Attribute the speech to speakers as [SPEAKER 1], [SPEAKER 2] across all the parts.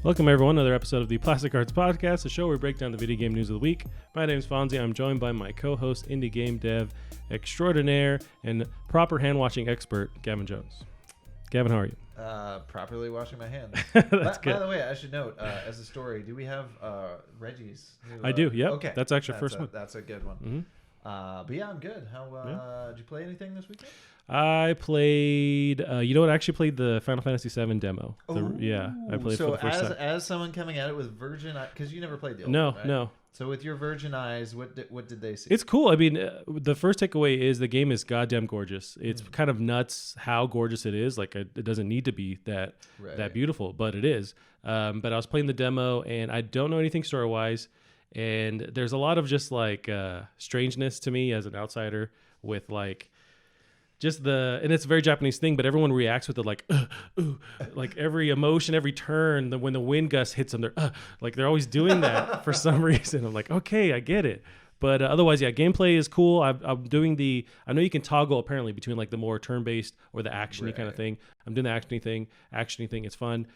[SPEAKER 1] Welcome, everyone, to another episode of the Plastic Arts Podcast, a show where we break down the video game news of the week. My name is Fonzie. I'm joined by my co-host, indie game dev extraordinaire, and proper hand-washing expert, Gavin Jones. Gavin, how are you?
[SPEAKER 2] Properly washing my hands.
[SPEAKER 1] That's good.
[SPEAKER 2] By the way, I should note, as a story, do we have Reggie's?
[SPEAKER 1] I do, yep.
[SPEAKER 2] Okay.
[SPEAKER 1] That's actually the first one.
[SPEAKER 2] That's a good one.
[SPEAKER 1] Mm-hmm.
[SPEAKER 2] But yeah, I'm good. Did you play anything this weekend?
[SPEAKER 1] I played, you know what? I actually played the Final Fantasy VII demo. I played it for the first time.
[SPEAKER 2] As someone coming at it with virgin eyes, because you never played the old
[SPEAKER 1] No,
[SPEAKER 2] one, right?
[SPEAKER 1] no.
[SPEAKER 2] So with your virgin eyes, what did they see?
[SPEAKER 1] It's cool. I mean, the first takeaway is the game is goddamn gorgeous. It's kind of nuts how gorgeous it is. Like, it doesn't need to be that beautiful, but it is. But I was playing the demo, and I don't know anything story-wise, and there's a lot of just, like, strangeness to me as an outsider with, like, just and it's a very Japanese thing, but everyone reacts with it like, like every emotion, every turn, when the wind gust hits them, they're always doing that for some reason. I'm like, okay, I get it. But otherwise, yeah, gameplay is cool. I'm doing I know you can toggle apparently between like the more turn-based or the action-y kind of thing. I'm doing the action-y thing. It's fun.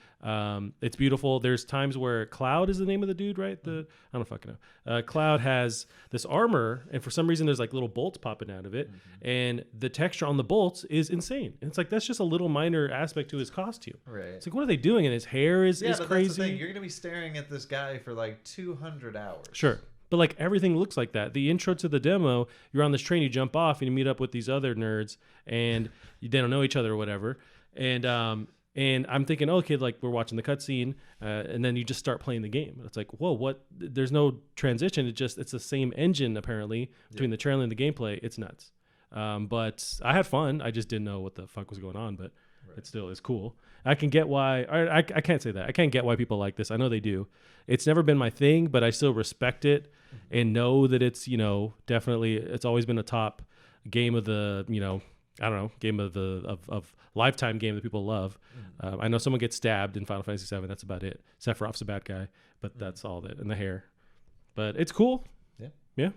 [SPEAKER 1] It's beautiful. There's times where Cloud is the name of the dude, right? I don't fucking know. Cloud has this armor, and for some reason there's like little bolts popping out of it, and the texture on the bolts is insane. And it's like, that's just a little minor aspect to his costume.
[SPEAKER 2] Right.
[SPEAKER 1] It's like, what are they doing? And his hair is
[SPEAKER 2] but
[SPEAKER 1] crazy.
[SPEAKER 2] that's the thing. You're going to be staring at this guy for like 200 hours.
[SPEAKER 1] Sure. But like everything looks like that. The intro to the demo, you're on this train, you jump off, and you meet up with these other nerds, and they don't know each other or whatever. And I'm thinking, okay, like we're watching the cutscene, and then you just start playing the game. And it's like, whoa, what? There's no transition. It's the same engine apparently between the trailer and the gameplay. It's nuts. But I had fun. I just didn't know what the fuck was going on, but it still is cool. I can get why. I can't say that. I can't get why people like this. I know they do. It's never been my thing, but I still respect it and know that it's, definitely, it's always been a top game of the, I don't know, game of of lifetime game that people love. I know someone gets stabbed in Final Fantasy VII. That's about it. Sephiroth's a bad guy, but that's all that, and the hair. But it's cool.
[SPEAKER 2] Yeah.
[SPEAKER 1] Yeah.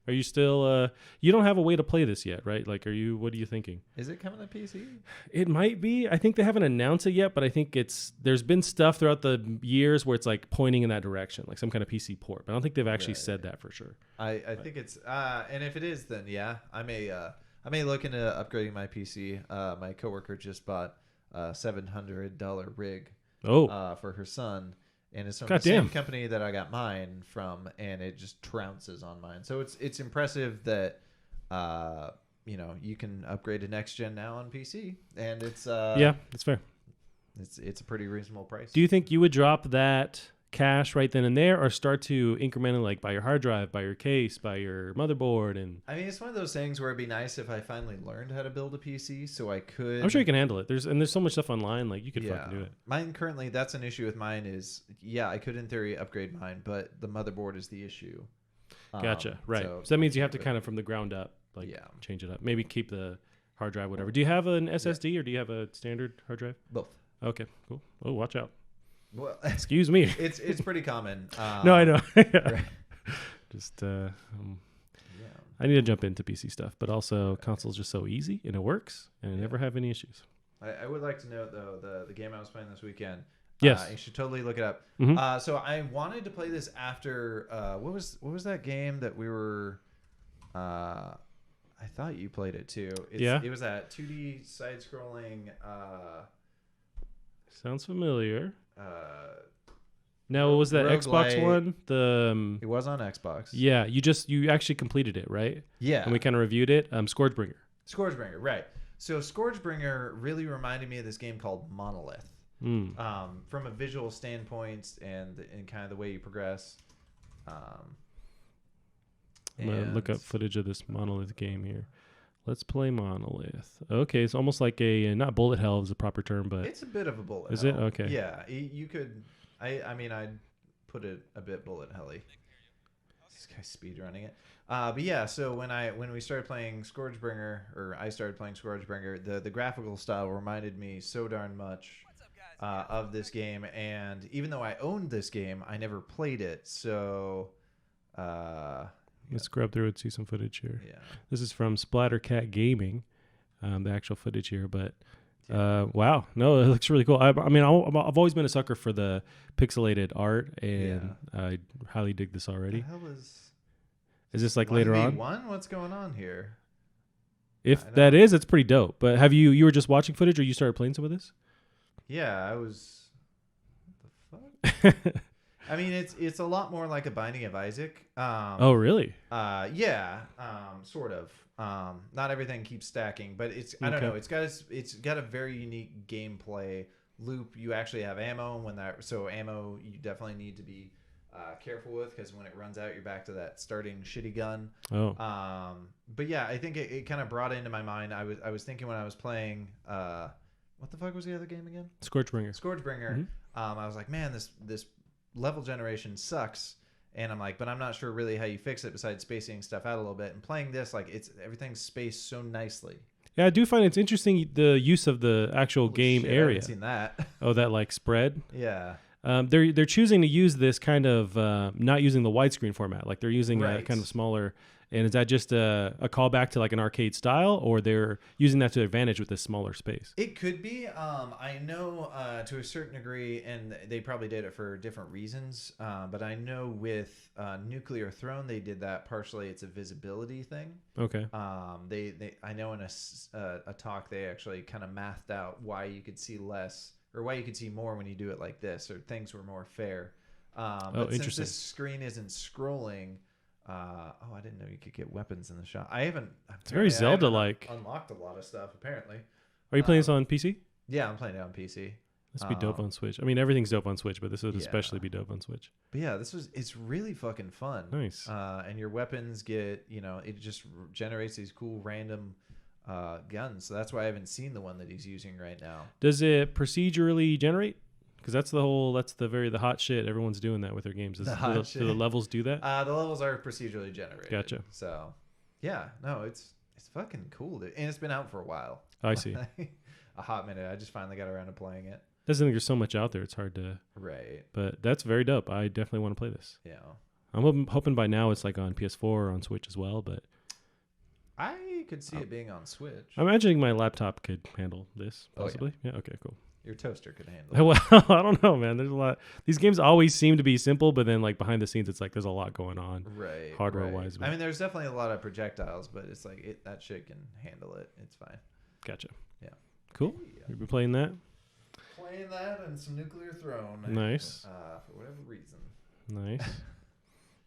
[SPEAKER 1] Are you still, you don't have a way to play this yet, right? Like, what are you thinking?
[SPEAKER 2] Is it coming to PC?
[SPEAKER 1] It might be. I think they haven't announced it yet, but I think there's been stuff throughout the years where it's like pointing in that direction, like some kind of PC port. But I don't think they've actually said that for sure.
[SPEAKER 2] I think it's, and if it is, then yeah, I may look into upgrading my PC. My coworker just bought a $700 rig for her son. And it's from the same company that I got mine from, and it just trounces on mine. So it's impressive that you can upgrade to next gen now on PC, and it's
[SPEAKER 1] yeah, that's fair.
[SPEAKER 2] It's a pretty reasonable price.
[SPEAKER 1] Do you think you would drop that cash right then and there, or start to incrementally, like, buy your hard drive, buy your case, buy your motherboard? And
[SPEAKER 2] I mean, it's one of those things where it'd be nice if I finally learned how to build a PC, so I could.
[SPEAKER 1] I'm sure you can handle it. There's so much stuff online, like you could fucking do it.
[SPEAKER 2] Mine currently, that's an issue with mine. Is I could in theory upgrade mine, but the motherboard is the issue.
[SPEAKER 1] Gotcha. Right. So that means you have to kind of from the ground up, change it up. Maybe keep the hard drive, whatever. Do you have an SSD or do you have a standard hard drive?
[SPEAKER 2] Both.
[SPEAKER 1] Okay. Cool. Oh, watch out.
[SPEAKER 2] Well,
[SPEAKER 1] excuse me.
[SPEAKER 2] It's pretty common.
[SPEAKER 1] No, I know.
[SPEAKER 2] Right.
[SPEAKER 1] Just I need to jump into PC stuff, but also console's just so easy and it works, and I never have any issues.
[SPEAKER 2] I would like to note though the game I was playing this weekend.
[SPEAKER 1] Yes,
[SPEAKER 2] you should totally look it up. So I wanted to play this after what was that game that we were? I thought you played it too. It was that 2D side-scrolling.
[SPEAKER 1] Sounds familiar. Now, what was that Xbox one?
[SPEAKER 2] It was on Xbox.
[SPEAKER 1] Yeah, you actually completed it, right?
[SPEAKER 2] Yeah.
[SPEAKER 1] And we kind of reviewed it. Scourgebringer,
[SPEAKER 2] right. So Scourgebringer really reminded me of this game called Monolith. From a visual standpoint and kind of the way you progress.
[SPEAKER 1] I'm going to look up footage of this Monolith game here. Let's play Monolith. Okay, it's almost like not bullet hell is a proper term, but
[SPEAKER 2] it's a bit of a bullet hell.
[SPEAKER 1] Is it? Okay.
[SPEAKER 2] Yeah, you could. I mean, I'd put it a bit bullet helly. This guy's speed running it. But yeah, so when we started playing Scourgebringer, or I started playing Scourgebringer, the graphical style reminded me so darn much of this game, and even though I owned this game, I never played it. So.
[SPEAKER 1] Let's scrub through and see some footage here.
[SPEAKER 2] Yeah.
[SPEAKER 1] This is from Splattercat Gaming, the actual footage here, but Wow. No, it looks really cool. I mean, I've always been a sucker for the pixelated art, and I highly dig this already.
[SPEAKER 2] What the hell
[SPEAKER 1] is this like later on?
[SPEAKER 2] 1v1? What's going on here?
[SPEAKER 1] If that is, it's pretty dope. But have you were just watching footage, or you started playing some of this?
[SPEAKER 2] Yeah, I was. What the fuck? I mean, it's a lot more like a Binding of Isaac.
[SPEAKER 1] Oh, really?
[SPEAKER 2] Yeah, sort of. Not everything keeps stacking, but I don't know. It's got a very unique gameplay loop. You actually have ammo, and ammo you definitely need to be careful with, because when it runs out, you're back to that starting shitty gun.
[SPEAKER 1] Oh.
[SPEAKER 2] But yeah, I think it kind of brought into my mind. I was thinking when I was playing. What the fuck was the other game again?
[SPEAKER 1] Scourgebringer.
[SPEAKER 2] Mm-hmm. I was like, man, this level generation sucks, and I'm like, but I'm not sure really how you fix it besides spacing stuff out a little bit. And playing this, like, everything's spaced so nicely.
[SPEAKER 1] Yeah, I do find it's interesting the use of the actual game area. I
[SPEAKER 2] haven't seen that.
[SPEAKER 1] Oh, that like spread.
[SPEAKER 2] Yeah.
[SPEAKER 1] They're choosing to use this kind of not using the widescreen format. Like they're using a kind of smaller. And is that just a callback to like an arcade style, or they're using that to their advantage with this smaller space?
[SPEAKER 2] It could be. I know to a certain degree, and they probably did it for different reasons. But I know with Nuclear Throne, they did that partially. It's a visibility thing.
[SPEAKER 1] Okay.
[SPEAKER 2] I know in a talk they actually kind of mathed out why you could see less or why you could see more when you do it like this, or things were more fair. But
[SPEAKER 1] interesting.
[SPEAKER 2] Since this screen isn't scrolling. I didn't know you could get weapons in the shop. It's
[SPEAKER 1] very Zelda-like.
[SPEAKER 2] Unlocked a lot of stuff apparently.
[SPEAKER 1] Are you playing this on PC?
[SPEAKER 2] Yeah, I'm playing it on PC.
[SPEAKER 1] This would be dope on Switch. I mean, everything's dope on Switch, but this would especially be dope on Switch.
[SPEAKER 2] But yeah, it's really fucking fun.
[SPEAKER 1] Nice.
[SPEAKER 2] And your weapons get, it just generates these cool random guns. So that's why I haven't seen the one that he's using right now.
[SPEAKER 1] Does it procedurally generate? Because that's the hot shit. Everyone's doing that with their games. Do the levels do that?
[SPEAKER 2] The levels are procedurally generated.
[SPEAKER 1] Gotcha.
[SPEAKER 2] So, yeah, no, it's fucking cool, dude. And it's been out for a while.
[SPEAKER 1] I see.
[SPEAKER 2] A hot minute. I just finally got around to playing it.
[SPEAKER 1] Doesn't think there's so much out there. It's hard to.
[SPEAKER 2] Right.
[SPEAKER 1] But that's very dope. I definitely want to play this.
[SPEAKER 2] Yeah.
[SPEAKER 1] I'm hoping by now it's like on PS4 or on Switch as well. But
[SPEAKER 2] I could see it being on Switch.
[SPEAKER 1] I'm imagining my laptop could handle this possibly.
[SPEAKER 2] Oh,
[SPEAKER 1] yeah. Okay. Cool.
[SPEAKER 2] Your toaster could handle it.
[SPEAKER 1] Well, I don't know, man. There's a lot. These games always seem to be simple, but then like behind the scenes, it's like there's a lot going on.
[SPEAKER 2] Right.
[SPEAKER 1] Hardware-wise.
[SPEAKER 2] I mean, there's definitely a lot of projectiles, but it's like that shit can handle it. It's fine.
[SPEAKER 1] Gotcha.
[SPEAKER 2] Yeah.
[SPEAKER 1] Cool.
[SPEAKER 2] Yeah.
[SPEAKER 1] You've been playing that?
[SPEAKER 2] Playing that and some Nuclear Throne.
[SPEAKER 1] Nice.
[SPEAKER 2] For whatever reason.
[SPEAKER 1] Nice.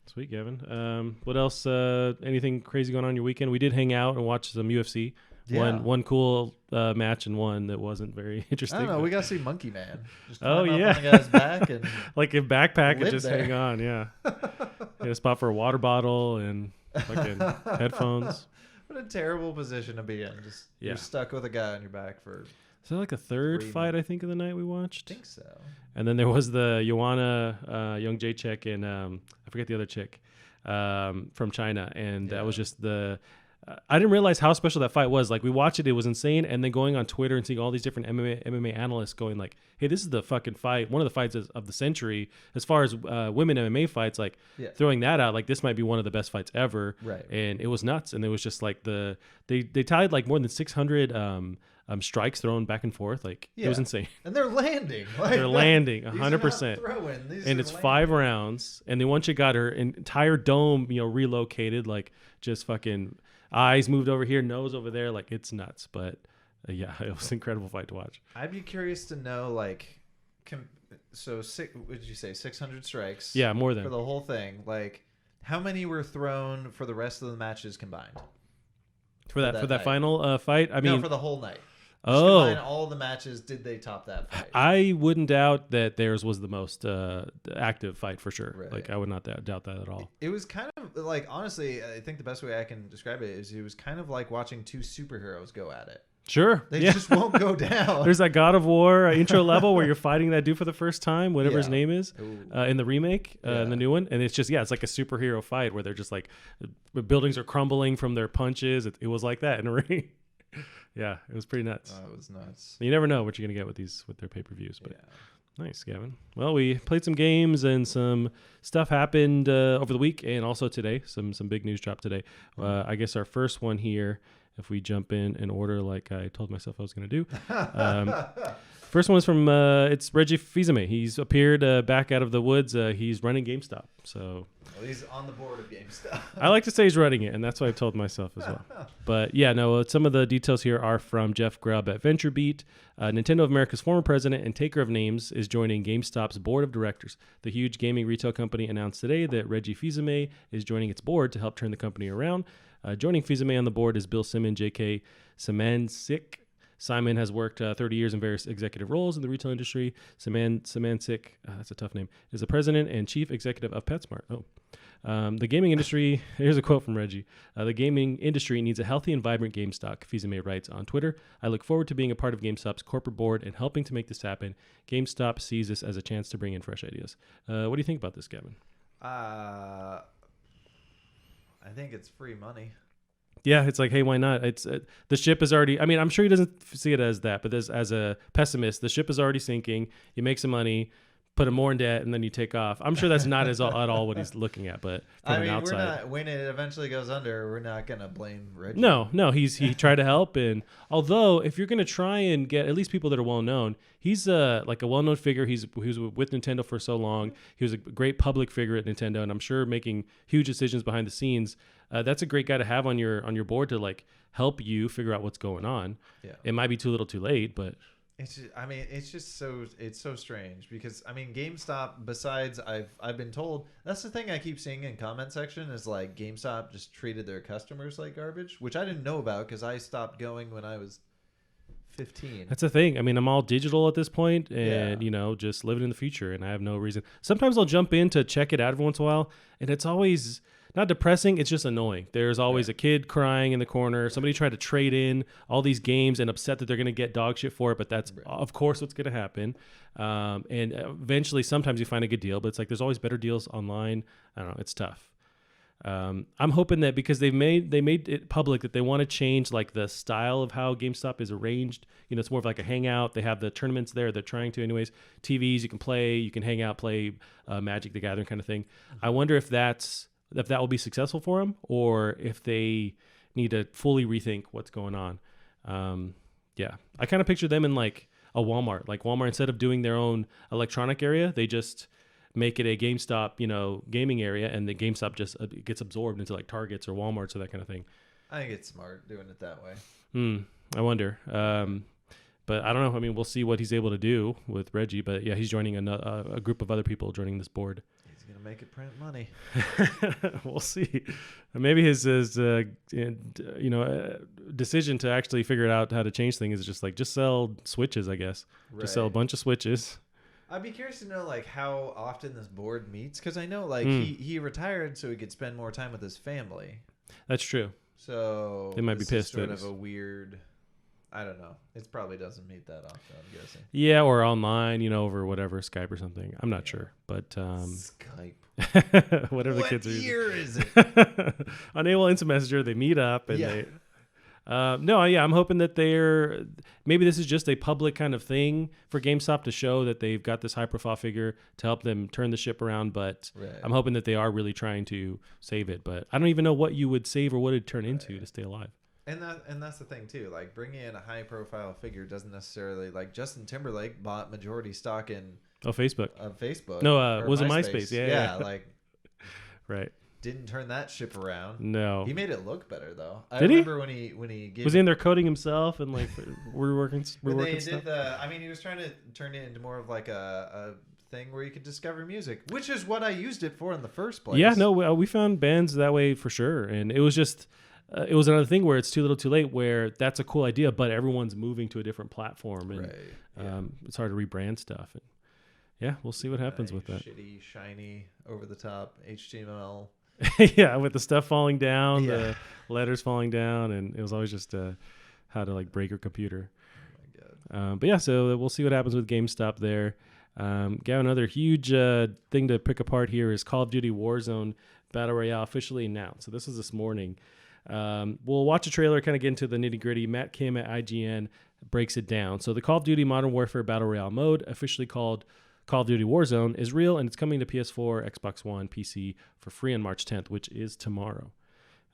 [SPEAKER 1] Sweet, Gavin. What else? Anything crazy going on your weekend? We did hang out and watch some UFC. Yeah. One cool match and one that wasn't very interesting.
[SPEAKER 2] I don't know. We got to see Monkey Man. Just
[SPEAKER 1] climb up
[SPEAKER 2] on the guy's back and
[SPEAKER 1] like a backpack and just hang on. Yeah. Get a spot for a water bottle and fucking headphones.
[SPEAKER 2] What a terrible position to be in. Just you're stuck with a guy on your back for.
[SPEAKER 1] Is that like a third fight? I think of the night we watched.
[SPEAKER 2] I think so.
[SPEAKER 1] And then there was the Joanna Young Jacek and I forget the other chick from China, and that was just the. I didn't realize how special that fight was. Like we watched it, it was insane. And then going on Twitter and seeing all these different MMA analysts going like, "Hey, this is the fucking fight, one of the fights of the century as far as women MMA fights." Like throwing that out, like this might be one of the best fights ever.
[SPEAKER 2] Right.
[SPEAKER 1] And it was nuts. And it was just like they tied like more than 600 strikes thrown back and forth. Like it was insane.
[SPEAKER 2] And they're landing.
[SPEAKER 1] Like, they're landing 100%. And it's 5 rounds. And then once you got her entire dome, relocated, like just fucking. Eyes moved over here, nose over there, like it's nuts. But yeah, it was an incredible fight to watch.
[SPEAKER 2] I'd be curious to know, like, what did you say, 600 strikes?
[SPEAKER 1] Yeah, more than
[SPEAKER 2] for the whole thing. Like, how many were thrown for the rest of the matches combined?
[SPEAKER 1] For that final fight, I mean,
[SPEAKER 2] no, for the whole night. Combine all the matches. Did they top that fight?
[SPEAKER 1] I wouldn't doubt that theirs was the most active fight for sure.
[SPEAKER 2] Right.
[SPEAKER 1] Like I would not doubt that at all.
[SPEAKER 2] It was kind of like, honestly, I think the best way I can describe it is it was kind of like watching two superheroes go at it.
[SPEAKER 1] Sure.
[SPEAKER 2] They just won't go down.
[SPEAKER 1] There's that God of War intro level where you're fighting that dude for the first time, whatever his name is, in the remake, in the new one. And it's just, it's like a superhero fight where they're just like, buildings are crumbling from their punches. It was like that in a ring. Yeah, it was pretty nuts.
[SPEAKER 2] Oh, it was nuts.
[SPEAKER 1] You never know what you're going to get with their pay-per-views. But nice, Gavin. Well, we played some games and some stuff happened over the week and also today. Some big news dropped today. I guess our first one here if we jump in order like I told myself I was going to do. First one is from it's Reggie Fils-Aime. He's appeared back out of the woods. He's running GameStop. So
[SPEAKER 2] he's on the board of GameStop.
[SPEAKER 1] I like to say he's running it, and that's what I've told myself as well. But yeah, no, some of the details here are from Jeff Grubb at VentureBeat. Nintendo of America's former president and taker of names is joining GameStop's board of directors. The huge gaming retail company announced today that Reggie Fils-Aime is joining its board to help turn the company around. Joining Fils-Aime on the board is Bill Simon, J.K. Samancic. Simon has worked 30 years in various executive roles in the retail industry. Samancic, that's a tough name, is the president and chief executive of PetSmart. The gaming industry, here's a quote from Reggie. The gaming industry needs a healthy and vibrant GameStop, Fils-Aime writes on Twitter. I look forward to being a part of GameStop's corporate board and helping to make this happen. GameStop sees this as a chance to bring in fresh ideas. What do you think about this, Gavin?
[SPEAKER 2] I think it's free money.
[SPEAKER 1] Yeah, it's like, hey, why not? It's the ship is already. I mean, I'm sure he doesn't see it as that, but as a pessimist, the ship is already sinking. You make some money, put him more in debt, and then you take off. I'm sure that's not at all what he's looking at. But from an outside,
[SPEAKER 2] we're not, when it eventually goes under, we're not gonna blame Reggie.
[SPEAKER 1] No, he tried to help, and although if you're gonna try and get at least people that are well known, he's like a well known figure. He was with Nintendo for so long. He was a great public figure at Nintendo, and I'm sure making huge decisions behind the scenes. That's a great guy to have on your board to like help you figure out what's going on. Yeah. It might be too little too late, but
[SPEAKER 2] it's so strange because GameStop, besides I've been told, that's the thing I keep seeing in comment section is like GameStop just treated their customers like garbage, which I didn't know about because I stopped going when I was 15.
[SPEAKER 1] That's the thing. I'm all digital at this point and just living in the future, and I have no reason. Sometimes I'll jump in to check it out every once in a while, and it's always not depressing, it's just annoying. There's always a kid crying in the corner, somebody trying to trade in all these games and upset that they're going to get dog shit for it, but that's of course what's going to happen. And eventually sometimes you find a good deal, but it's like there's always better deals online. I don't know, it's tough. I'm hoping that because they made it public that they want to change like the style of how GameStop is arranged. It's more of like a hangout. They have the tournaments there. They're trying to anyways. TVs, you can play, you can hang out, play Magic the Gathering kind of thing. I wonder if that will be successful for them, or if they need to fully rethink what's going on. I kind of picture them in like a Walmart. Like Walmart, instead of doing their own electronic area, they just make it a GameStop, gaming area, and the GameStop just gets absorbed into like Targets or Walmarts or that kind of thing.
[SPEAKER 2] I think it's smart doing it that way.
[SPEAKER 1] I wonder. But I don't know. We'll see what he's able to do with Reggie. But yeah, he's joining a group of other people joining this board.
[SPEAKER 2] Gonna make it print money.
[SPEAKER 1] We'll see. Maybe his decision to actually figure out how to change things is just sell Switches, I guess. Right. Just sell a bunch of Switches.
[SPEAKER 2] I'd be curious to know like how often this board meets, because I know like he retired so he could spend more time with his family.
[SPEAKER 1] That's true.
[SPEAKER 2] So
[SPEAKER 1] they might be pissed.
[SPEAKER 2] Sort of a weird. I don't know. It probably doesn't meet that often, I'm guessing.
[SPEAKER 1] Yeah, or online, over whatever, Skype or something. I'm not sure, but
[SPEAKER 2] Skype.
[SPEAKER 1] Whatever the kids are using.
[SPEAKER 2] What year is it?
[SPEAKER 1] On AOL Instant Messenger, they meet up and they. I'm hoping that maybe this is just a public kind of thing for GameStop to show that they've got this high profile figure to help them turn the ship around. But I'm hoping that they are really trying to save it. But I don't even know what you would save or what it'd turn into to stay alive.
[SPEAKER 2] And that's the thing too. Like bringing in a high profile figure doesn't necessarily, like Justin Timberlake bought majority stock in
[SPEAKER 1] Facebook.
[SPEAKER 2] Facebook.
[SPEAKER 1] No, was it MySpace? Yeah.
[SPEAKER 2] Like
[SPEAKER 1] right.
[SPEAKER 2] Didn't turn that ship around.
[SPEAKER 1] No.
[SPEAKER 2] He made it look better though.
[SPEAKER 1] I remember
[SPEAKER 2] when he gave
[SPEAKER 1] was he in there coding himself and like we're working stuff?
[SPEAKER 2] He was trying to turn it into more of like a thing where you could discover music, which is what I used it for in the first place.
[SPEAKER 1] Yeah, no, we found bands that way for sure, and it was just. It was another thing where it's too little too late, where that's a cool idea, but everyone's moving to a different platform, and it's hard to rebrand stuff. And yeah, we'll see what happens with that.
[SPEAKER 2] Shitty, shiny, over the top HTML.
[SPEAKER 1] Yeah, with the stuff falling down, the letters falling down, and it was always just how to like break your computer. Oh my God. But yeah, so we'll see what happens with GameStop there. Gavin, another huge thing to pick apart here is Call of Duty Warzone Battle Royale officially announced. So this was this morning. We'll watch a trailer, kind of get into the nitty gritty. Matt Kim at IGN breaks it down. So the Call of Duty Modern Warfare Battle Royale mode, officially called Call of Duty Warzone, is real, and it's coming to PS4, Xbox One, PC for free on March 10th, which is tomorrow.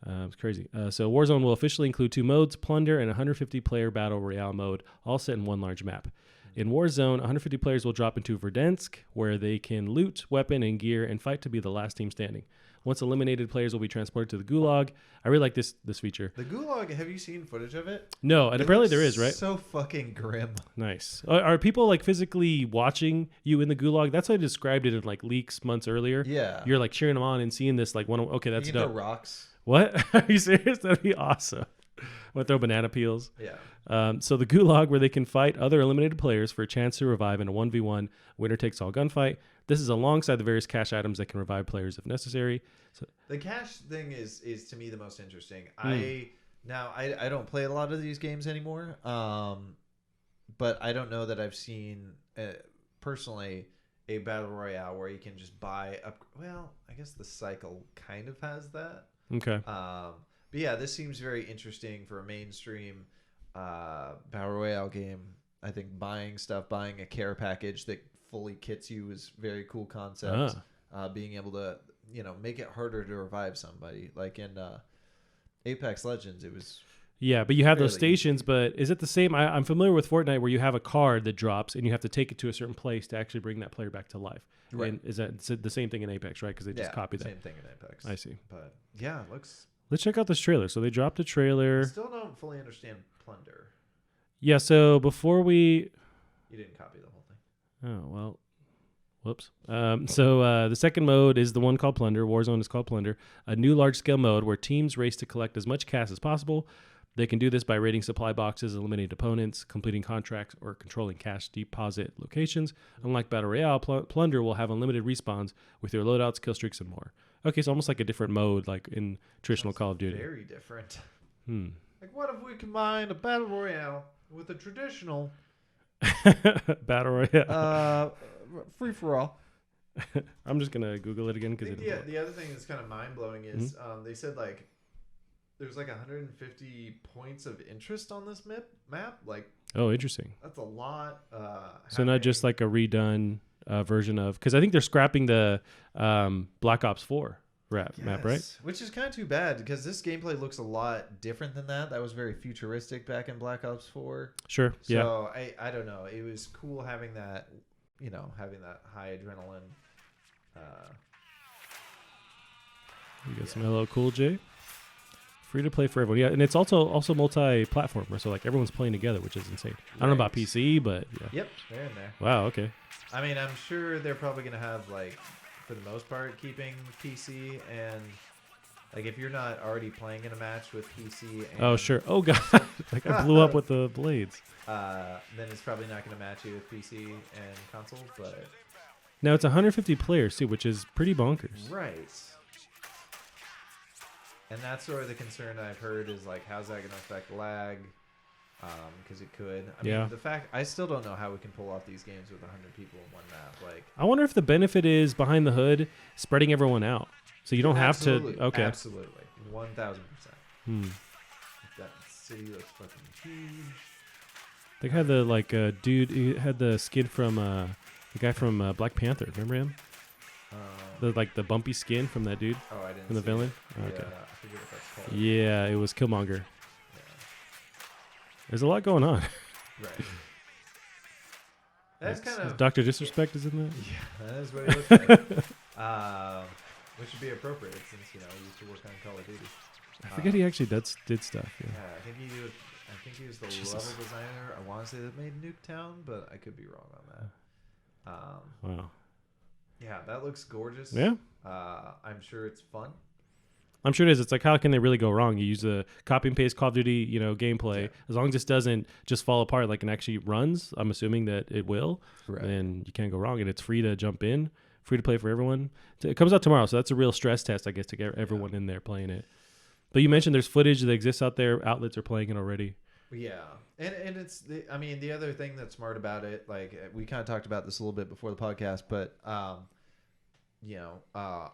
[SPEAKER 1] It's crazy. So Warzone will officially include 2 modes, Plunder and 150-player Battle Royale mode, all set in one large map. In Warzone, 150 players will drop into Verdansk, where they can loot, weapon, and gear and fight to be the last team standing. Once eliminated, players will be transported to the Gulag. I really like this feature.
[SPEAKER 2] The Gulag, have you seen footage of it?
[SPEAKER 1] No, and apparently there is, right?
[SPEAKER 2] So fucking grim.
[SPEAKER 1] Nice. Are people like physically watching you in the Gulag? That's how I described it in like leaks months earlier.
[SPEAKER 2] Yeah.
[SPEAKER 1] You're like cheering them on and seeing this like one. Okay, that's
[SPEAKER 2] you can
[SPEAKER 1] dope.
[SPEAKER 2] throw rocks.
[SPEAKER 1] What? Are you serious? That'd be awesome. Want to throw banana peels?
[SPEAKER 2] Yeah.
[SPEAKER 1] So the Gulag, where they can fight other eliminated players for a chance to revive in a 1v1 winner-takes-all gunfight. This is alongside the various cash items that can revive players if necessary. So,
[SPEAKER 2] the cash thing is to me the most interesting. I don't play a lot of these games anymore, but I don't know that I've seen personally a battle royale where you can just buy up. Well, I guess the cycle kind of has that.
[SPEAKER 1] Okay.
[SPEAKER 2] But yeah, this seems very interesting for a mainstream battle royale game. I think buying a care package that fully kits you is very cool concept. Being able to, make it harder to revive somebody. Like in Apex Legends, it was...
[SPEAKER 1] Yeah, but you have those stations, but is it the same? I'm familiar with Fortnite where you have a card that drops and you have to take it to a certain place to actually bring that player back to life. Right. And is that the same thing in Apex, right? Because they just copy that.
[SPEAKER 2] Same thing in Apex.
[SPEAKER 1] I see.
[SPEAKER 2] But yeah, it looks...
[SPEAKER 1] Let's check out this trailer. So they dropped a trailer.
[SPEAKER 2] I still don't fully understand Plunder.
[SPEAKER 1] Yeah, so before we...
[SPEAKER 2] You didn't copy the whole thing.
[SPEAKER 1] Oh, well... Whoops. So the second mode is the one called Plunder. Warzone is called Plunder. A new large-scale mode where teams race to collect as much cash as possible. They can do this by raiding supply boxes, eliminating opponents, completing contracts, or controlling cash deposit locations. Unlike Battle Royale, Plunder will have unlimited respawns with your loadouts, kill streaks, and more. Okay, so almost like a different mode like in traditional Call of Duty.
[SPEAKER 2] Very different. Like, what if we combined a Battle Royale with a traditional...
[SPEAKER 1] Battle Royale?
[SPEAKER 2] Free-for-all.
[SPEAKER 1] I'm just going to Google it again.
[SPEAKER 2] The other thing that's kind of mind-blowing is they said, like, there's like 150 points of interest on this map. Like,
[SPEAKER 1] oh, interesting.
[SPEAKER 2] That's a lot.
[SPEAKER 1] So not just like a redone version of, because I think they're scrapping the Black Ops 4 map, right?
[SPEAKER 2] Which is kind of too bad because this gameplay looks a lot different than that. That was very futuristic back in Black Ops 4.
[SPEAKER 1] Sure. Yeah.
[SPEAKER 2] So I don't know. It was cool having that, having that high adrenaline.
[SPEAKER 1] You got some Hello Cool J. Free to play for everyone. Yeah, and it's also multi-platform, so like everyone's playing together, which is insane. I don't know about PC, but yeah.
[SPEAKER 2] Yep, they're in there.
[SPEAKER 1] Wow, okay.
[SPEAKER 2] I mean, I'm sure they're probably going to have, like, for the most part, keeping PC and, like, if you're not already playing in a match with PC and...
[SPEAKER 1] Oh, sure. Oh, God. Like, I blew up with the blades.
[SPEAKER 2] Then it's probably not going to match you with PC and console, but...
[SPEAKER 1] Now, it's 150 players, too, which is pretty bonkers.
[SPEAKER 2] Right. And that's sort of the concern I've heard is, like, how's that going to affect lag? Because it could. I mean, the fact... I still don't know how we can pull off these games with 100 people in one map. Like,
[SPEAKER 1] I wonder if the benefit is, behind the hood, spreading everyone out. So you don't have to... Okay.
[SPEAKER 2] Absolutely. 1,000%. That city looks fucking huge.
[SPEAKER 1] They had the, like, dude... He had the skin from... the guy from Black Panther. Remember him? The bumpy skin from that dude?
[SPEAKER 2] Oh, I didn't
[SPEAKER 1] From the villain?
[SPEAKER 2] Yeah,
[SPEAKER 1] okay.
[SPEAKER 2] I forget what that's called.
[SPEAKER 1] Yeah, it was Killmonger. There's a lot going on.
[SPEAKER 2] Right. That's kind of...
[SPEAKER 1] Dr. Disrespect is in that?
[SPEAKER 2] Yeah, that is what he looks like. Which would be appropriate since, he used to work on Call of Duty.
[SPEAKER 1] I forget he actually did stuff. Yeah,
[SPEAKER 2] I think he was the level designer. I want to say that made Nuketown, but I could be wrong on that.
[SPEAKER 1] Wow.
[SPEAKER 2] Yeah, that looks gorgeous.
[SPEAKER 1] Yeah.
[SPEAKER 2] I'm sure it's fun.
[SPEAKER 1] I'm sure it is. It's like, how can they really go wrong? You use a copy and paste Call of Duty, gameplay. Yeah. As long as this doesn't just fall apart, like, and actually runs, I'm assuming that it will. Right. And you can't go wrong. And it's free to jump in, free to play for everyone. It comes out tomorrow, so that's a real stress test, I guess, to get everyone in there playing it. But you mentioned there's footage that exists out there. Outlets are playing it already.
[SPEAKER 2] Yeah. And it's, the other thing that's smart about it, like, we kind of talked about this a little bit before the podcast, but...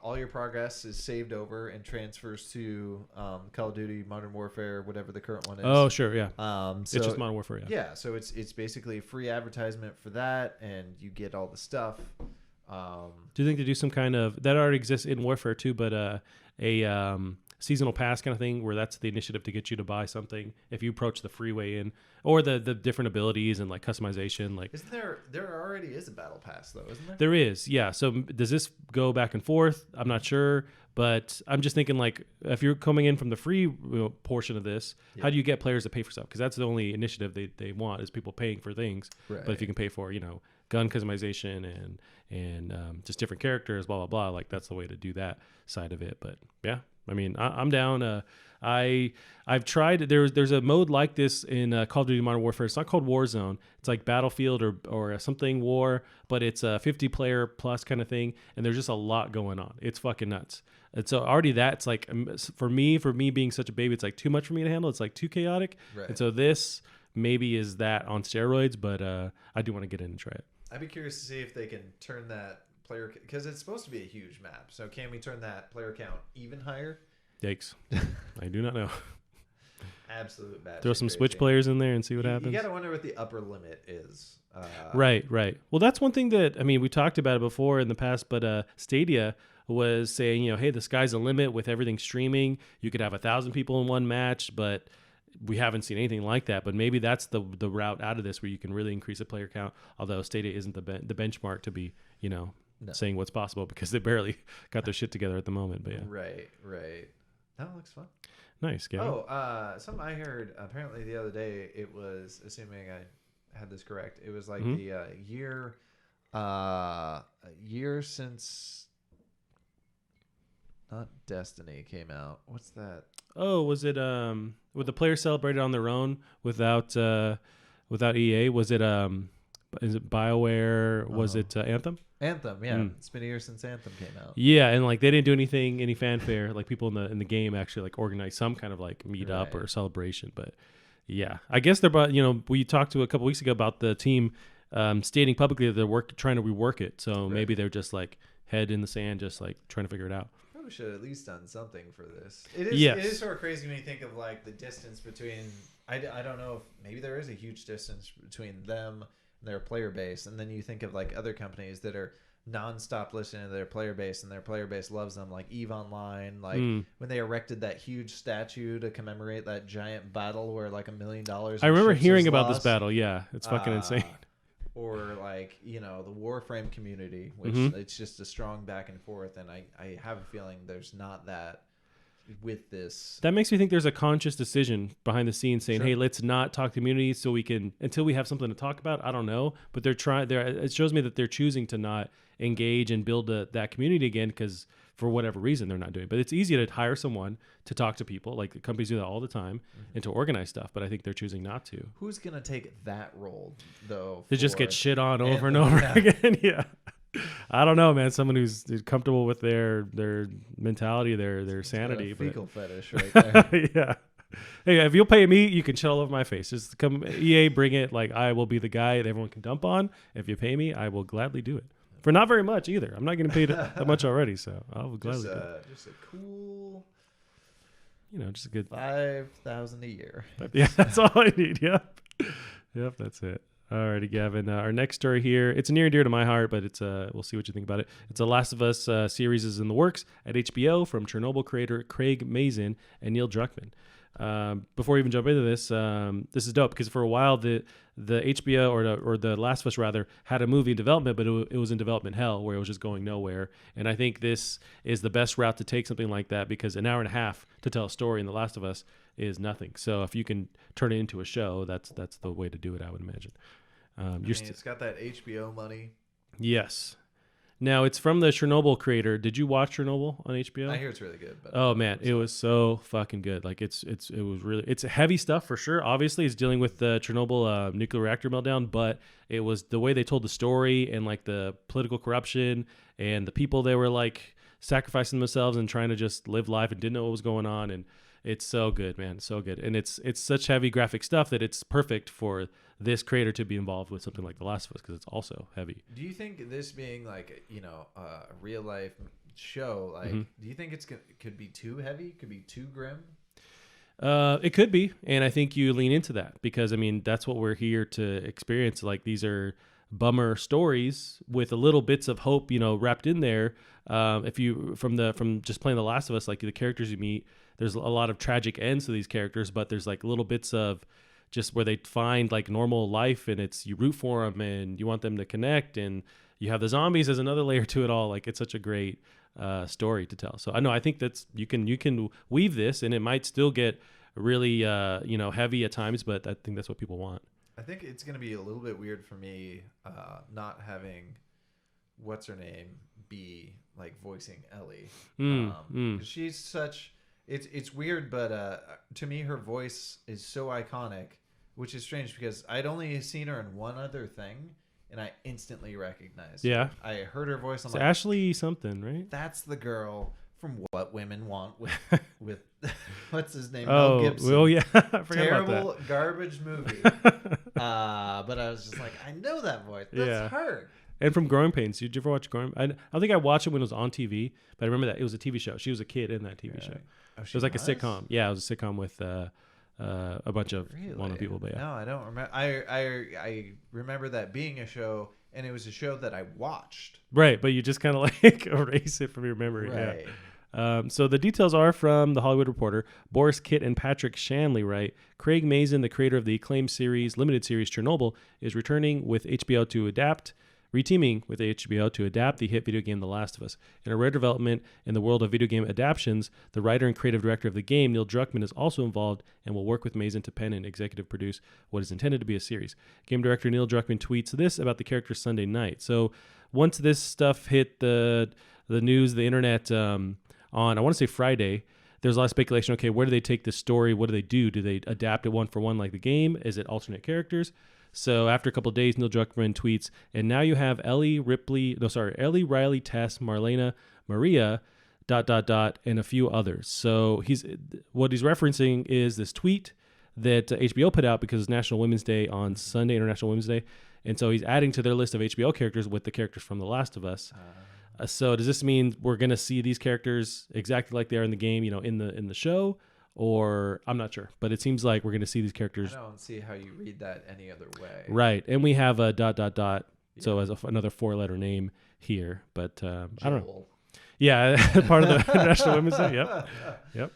[SPEAKER 2] all your progress is saved over and transfers to Call of Duty Modern Warfare, whatever the current one is.
[SPEAKER 1] Oh, sure, yeah.
[SPEAKER 2] So
[SPEAKER 1] it's just Modern Warfare, yeah.
[SPEAKER 2] Yeah, so it's basically a free advertisement for that, and you get all the stuff. Do
[SPEAKER 1] you think they do some kind of that already exists in Warfare too, but a seasonal pass kind of thing, where that's the initiative to get you to buy something if you approach the freeway in, or the different abilities and like customization. Like,
[SPEAKER 2] isn't there already is a battle pass though, isn't there?
[SPEAKER 1] There is, yeah. So does this go back and forth? I'm not sure, but I'm just thinking like if you're coming in from the free portion of this, how do you get players to pay for stuff? Because that's the only initiative they want is people paying for things. Right. But if you can pay for gun customization and just different characters, blah blah blah, like that's the way to do that side of it. But yeah, I mean, I'm down. I've tried. There's a mode like this in Call of Duty Modern Warfare. It's not called Warzone. It's like Battlefield or something War, but it's a 50 player plus kind of thing, and there's just a lot going on. It's fucking nuts. And so already that's like for me being such a baby, it's like too much for me to handle. It's like too chaotic. Right. And so this maybe is that on steroids, but I do want to get in and try it.
[SPEAKER 2] I'd be curious to see if they can turn that player, because it's supposed to be a huge map. So can we turn that player count even higher?
[SPEAKER 1] Yikes. I do not know.
[SPEAKER 2] Absolute bad.
[SPEAKER 1] Throw some Switch players in there and see what happens.
[SPEAKER 2] You got to wonder what the upper limit is.
[SPEAKER 1] Right. Well, that's one thing that, I mean, we talked about it before in the past, but Stadia was saying, hey, the sky's the limit with everything streaming. You could have 1,000 people in one match, but we haven't seen anything like that. But maybe that's the route out of this where you can really increase the player count, although Stadia isn't the benchmark to be, saying what's possible because they barely got their shit together at the moment. But yeah.
[SPEAKER 2] Right. That looks fun.
[SPEAKER 1] Nice, Gavin.
[SPEAKER 2] Something I heard apparently the other day, it was, assuming I had this correct, it was like the year since not Destiny came out. What's that?
[SPEAKER 1] Oh, was it with the players celebrated on their own without EA? Was it is it BioWare? Was it Anthem?
[SPEAKER 2] Anthem, yeah. It's been a year since Anthem came out.
[SPEAKER 1] Yeah, and like they didn't do any fanfare. Like people in the game actually like organized some kind of like meetup or celebration. But yeah, I guess they're we talked to a couple weeks ago about the team stating publicly that they're trying to rework it. So maybe they're just like head in the sand, just like trying to figure it out.
[SPEAKER 2] Probably should have at least done something for this. It is sort of crazy when you think of like the distance between. I don't know if maybe there is a huge distance between them and their player base, and then you think of like other companies that are nonstop listening to their player base, and their player base loves them, like EVE Online, like when they erected that huge statue to commemorate that giant battle where like $1 million.
[SPEAKER 1] I remember hearing about this battle. Yeah, it's fucking insane.
[SPEAKER 2] Or like the Warframe community, which it's just a strong back and forth, and I have a feeling there's not that with this.
[SPEAKER 1] That makes me think there's a conscious decision behind the scenes saying, hey, let's not talk community so we can, until we have something to talk about. I don't know, but it shows me that they're choosing to not engage and build that community again because for whatever reason they're not doing it. But it's easy to hire someone to talk to people, like companies do that all the time, and to organize stuff, but I think they're choosing not to.
[SPEAKER 2] Who's going to take that role, though?
[SPEAKER 1] To just get shit on over and over again? Yeah. I don't know, man. Someone who's comfortable with their mentality, their sanity.
[SPEAKER 2] Fecal fetish right there.
[SPEAKER 1] Yeah. Hey, if you'll pay me, you can chill over my face. Just come, EA, bring it. Like, I will be the guy that everyone can dump on. If you pay me, I will gladly do it. For not very much either. I'm not getting paid that much already, so I'll gladly do it.
[SPEAKER 2] Just a cool,
[SPEAKER 1] just a good
[SPEAKER 2] 5,000 a year.
[SPEAKER 1] Yeah, that's all I need. Yep, that's it. Alrighty, Gavin. Our next story here, it's near and dear to my heart, but it's we'll see what you think about it. It's a Last of Us series is in the works at HBO from Chernobyl creator Craig Mazin and Neil Druckmann. Before we even jump into this, this is dope because for a while the HBO or the Last of Us rather had a movie in development, but it was in development hell where it was just going nowhere. And I think this is the best route to take something like that because an hour and a half to tell a story in The Last of Us is nothing. So if you can turn it into a show, that's the way to do it, I would imagine.
[SPEAKER 2] It's got that HBO money.
[SPEAKER 1] Yes. Now it's from the Chernobyl creator. Did you watch Chernobyl on HBO?
[SPEAKER 2] I hear it's really good. But
[SPEAKER 1] oh man, it was so fucking good. Like it was really, it's heavy stuff for sure. Obviously, it's dealing with the Chernobyl nuclear reactor meltdown, but it was the way they told the story and like the political corruption and the people they were like sacrificing themselves and trying to just live life and didn't know what was going on. And it's so good, man, so good. And it's such heavy graphic stuff that it's perfect for this creator to be involved with something like The Last of Us because it's also heavy.
[SPEAKER 2] Do you think this being like a real life show, like do you think could be too heavy? Could be too grim?
[SPEAKER 1] It could be, and I think you lean into that because I mean that's what we're here to experience. Like these are bummer stories with a little bits of hope, wrapped in there. If you from just playing The Last of Us, like the characters you meet, there's a lot of tragic ends to these characters, but there's like little bits of just where they find like normal life, and it's you root for them and you want them to connect, and you have the zombies as another layer to it all. Like it's such a great story to tell. So I think that's you can weave this, and it might still get really heavy at times, but I think that's what people want.
[SPEAKER 2] I think it's going to be a little bit weird for me not having what's her name be like voicing Ellie. 'Cause she's such it's weird, but to me her voice is so iconic, which is strange because I'd only seen her in one other thing and I instantly recognized her. I heard her voice. I'm
[SPEAKER 1] like, Ashley something, right?
[SPEAKER 2] That's the girl from What Women Want with what's his name?
[SPEAKER 1] Oh,
[SPEAKER 2] Mel Gibson.
[SPEAKER 1] Oh yeah, I forgot
[SPEAKER 2] Terrible
[SPEAKER 1] about that.
[SPEAKER 2] garbage movie. But I was just like, I know that voice. That's her.
[SPEAKER 1] And from Growing Pains, did you ever watch Growing? I don't think I watched it when it was on TV, but I remember that it was a TV show. She was a kid in that TV show.
[SPEAKER 2] Oh,
[SPEAKER 1] it was like a sitcom. Yeah, it was a sitcom with a bunch of well-known people. But
[SPEAKER 2] no, I don't remember. I remember that being a show, and it was a show that I watched.
[SPEAKER 1] Right, but you just kind of like erase it from your memory.
[SPEAKER 2] Right.
[SPEAKER 1] Yeah. So the details are from The Hollywood Reporter. Boris Kitt and Patrick Shanley write, Craig Mazin, the creator of the acclaimed limited series Chernobyl, is reteaming with HBO to adapt the hit video game The Last of Us. In a rare development in the world of video game adaptations, the writer and creative director of the game, Neil Druckmann, is also involved and will work with Mazin to pen and executive produce what is intended to be a series. Game director Neil Druckmann tweets this about the character Sunday night. So once this stuff hit the news, the internet, on, I want to say Friday, there's a lot of speculation. Okay, where do they take this story? What do they do? Do they adapt it one for one like the game? Is it alternate characters? So after a couple of days, Neil Druckmann tweets, and now you have Ellie, Riley, Tess, Marlena, Maria, ... and a few others. So what he's referencing is this tweet that HBO put out because it's National Women's Day on Sunday, International Women's Day. And so he's adding to their list of HBO characters with the characters from The Last of Us. So does this mean we're going to see these characters exactly like they are in the game, in the show? Or I'm not sure, but it seems like we're going to see these characters.
[SPEAKER 2] I don't see how you read that any other way.
[SPEAKER 1] Right. And we have a ... So as another 4-letter name here, but I don't know. Yeah. Part of the National Women's Day. Yep.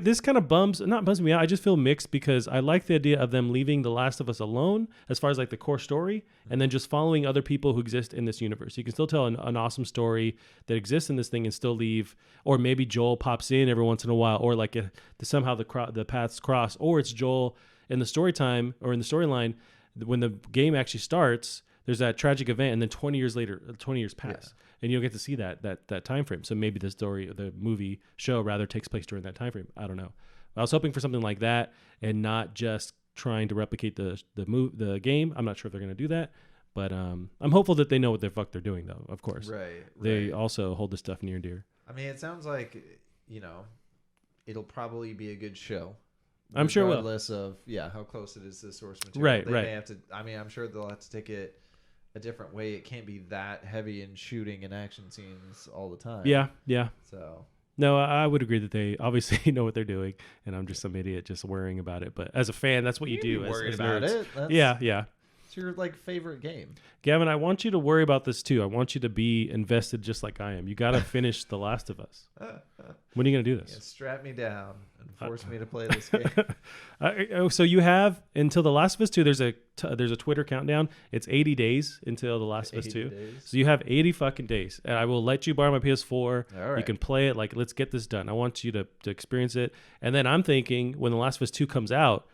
[SPEAKER 1] This kind of bums me out. I just feel mixed because I like the idea of them leaving The Last of Us alone as far as like the core story, and then just following other people who exist in this universe. You can still tell an awesome story that exists in this thing and still leave, or maybe Joel pops in every once in a while, or like somehow the paths cross, or it's Joel in the story time or in the storyline when the game actually starts. There's that tragic event, and then 20 years pass. Yeah. And you'll get to see that time frame. So maybe the movie show rather takes place during that time frame. I don't know. I was hoping for something like that and not just trying to replicate the game. I'm not sure if they're going to do that, but I'm hopeful that they know what the fuck they're doing, though. Of course,
[SPEAKER 2] right.
[SPEAKER 1] They also hold this stuff near and dear.
[SPEAKER 2] I mean, it sounds like it'll probably be a good show.
[SPEAKER 1] I'm sure.
[SPEAKER 2] Regardless of how close it is to the source material.
[SPEAKER 1] Right.
[SPEAKER 2] May have to. I mean, I'm sure they'll have to take it a different way. It can't be that heavy in shooting and action scenes all the time.
[SPEAKER 1] Yeah.
[SPEAKER 2] So
[SPEAKER 1] no, I would agree that they obviously know what they're doing, and I'm just some idiot just worrying about it. But as a fan, that's what you do.
[SPEAKER 2] Worried
[SPEAKER 1] as
[SPEAKER 2] about
[SPEAKER 1] nerds.
[SPEAKER 2] It.
[SPEAKER 1] Yeah.
[SPEAKER 2] It's your favorite game.
[SPEAKER 1] Gavin, I want you to worry about this too. I want you to be invested just like I am. You got to finish The Last of Us. When are you going to do this?
[SPEAKER 2] Strap me down and force me to play this game.
[SPEAKER 1] So you have until The Last of Us 2. There's a Twitter countdown. It's 80 days until The Last of Us 2.
[SPEAKER 2] Days.
[SPEAKER 1] So you have 80 fucking days. And I will let you borrow my PS4.
[SPEAKER 2] All right.
[SPEAKER 1] You can play it. Let's get this done. I want you to experience it. And then I'm thinking when The Last of Us 2 comes out,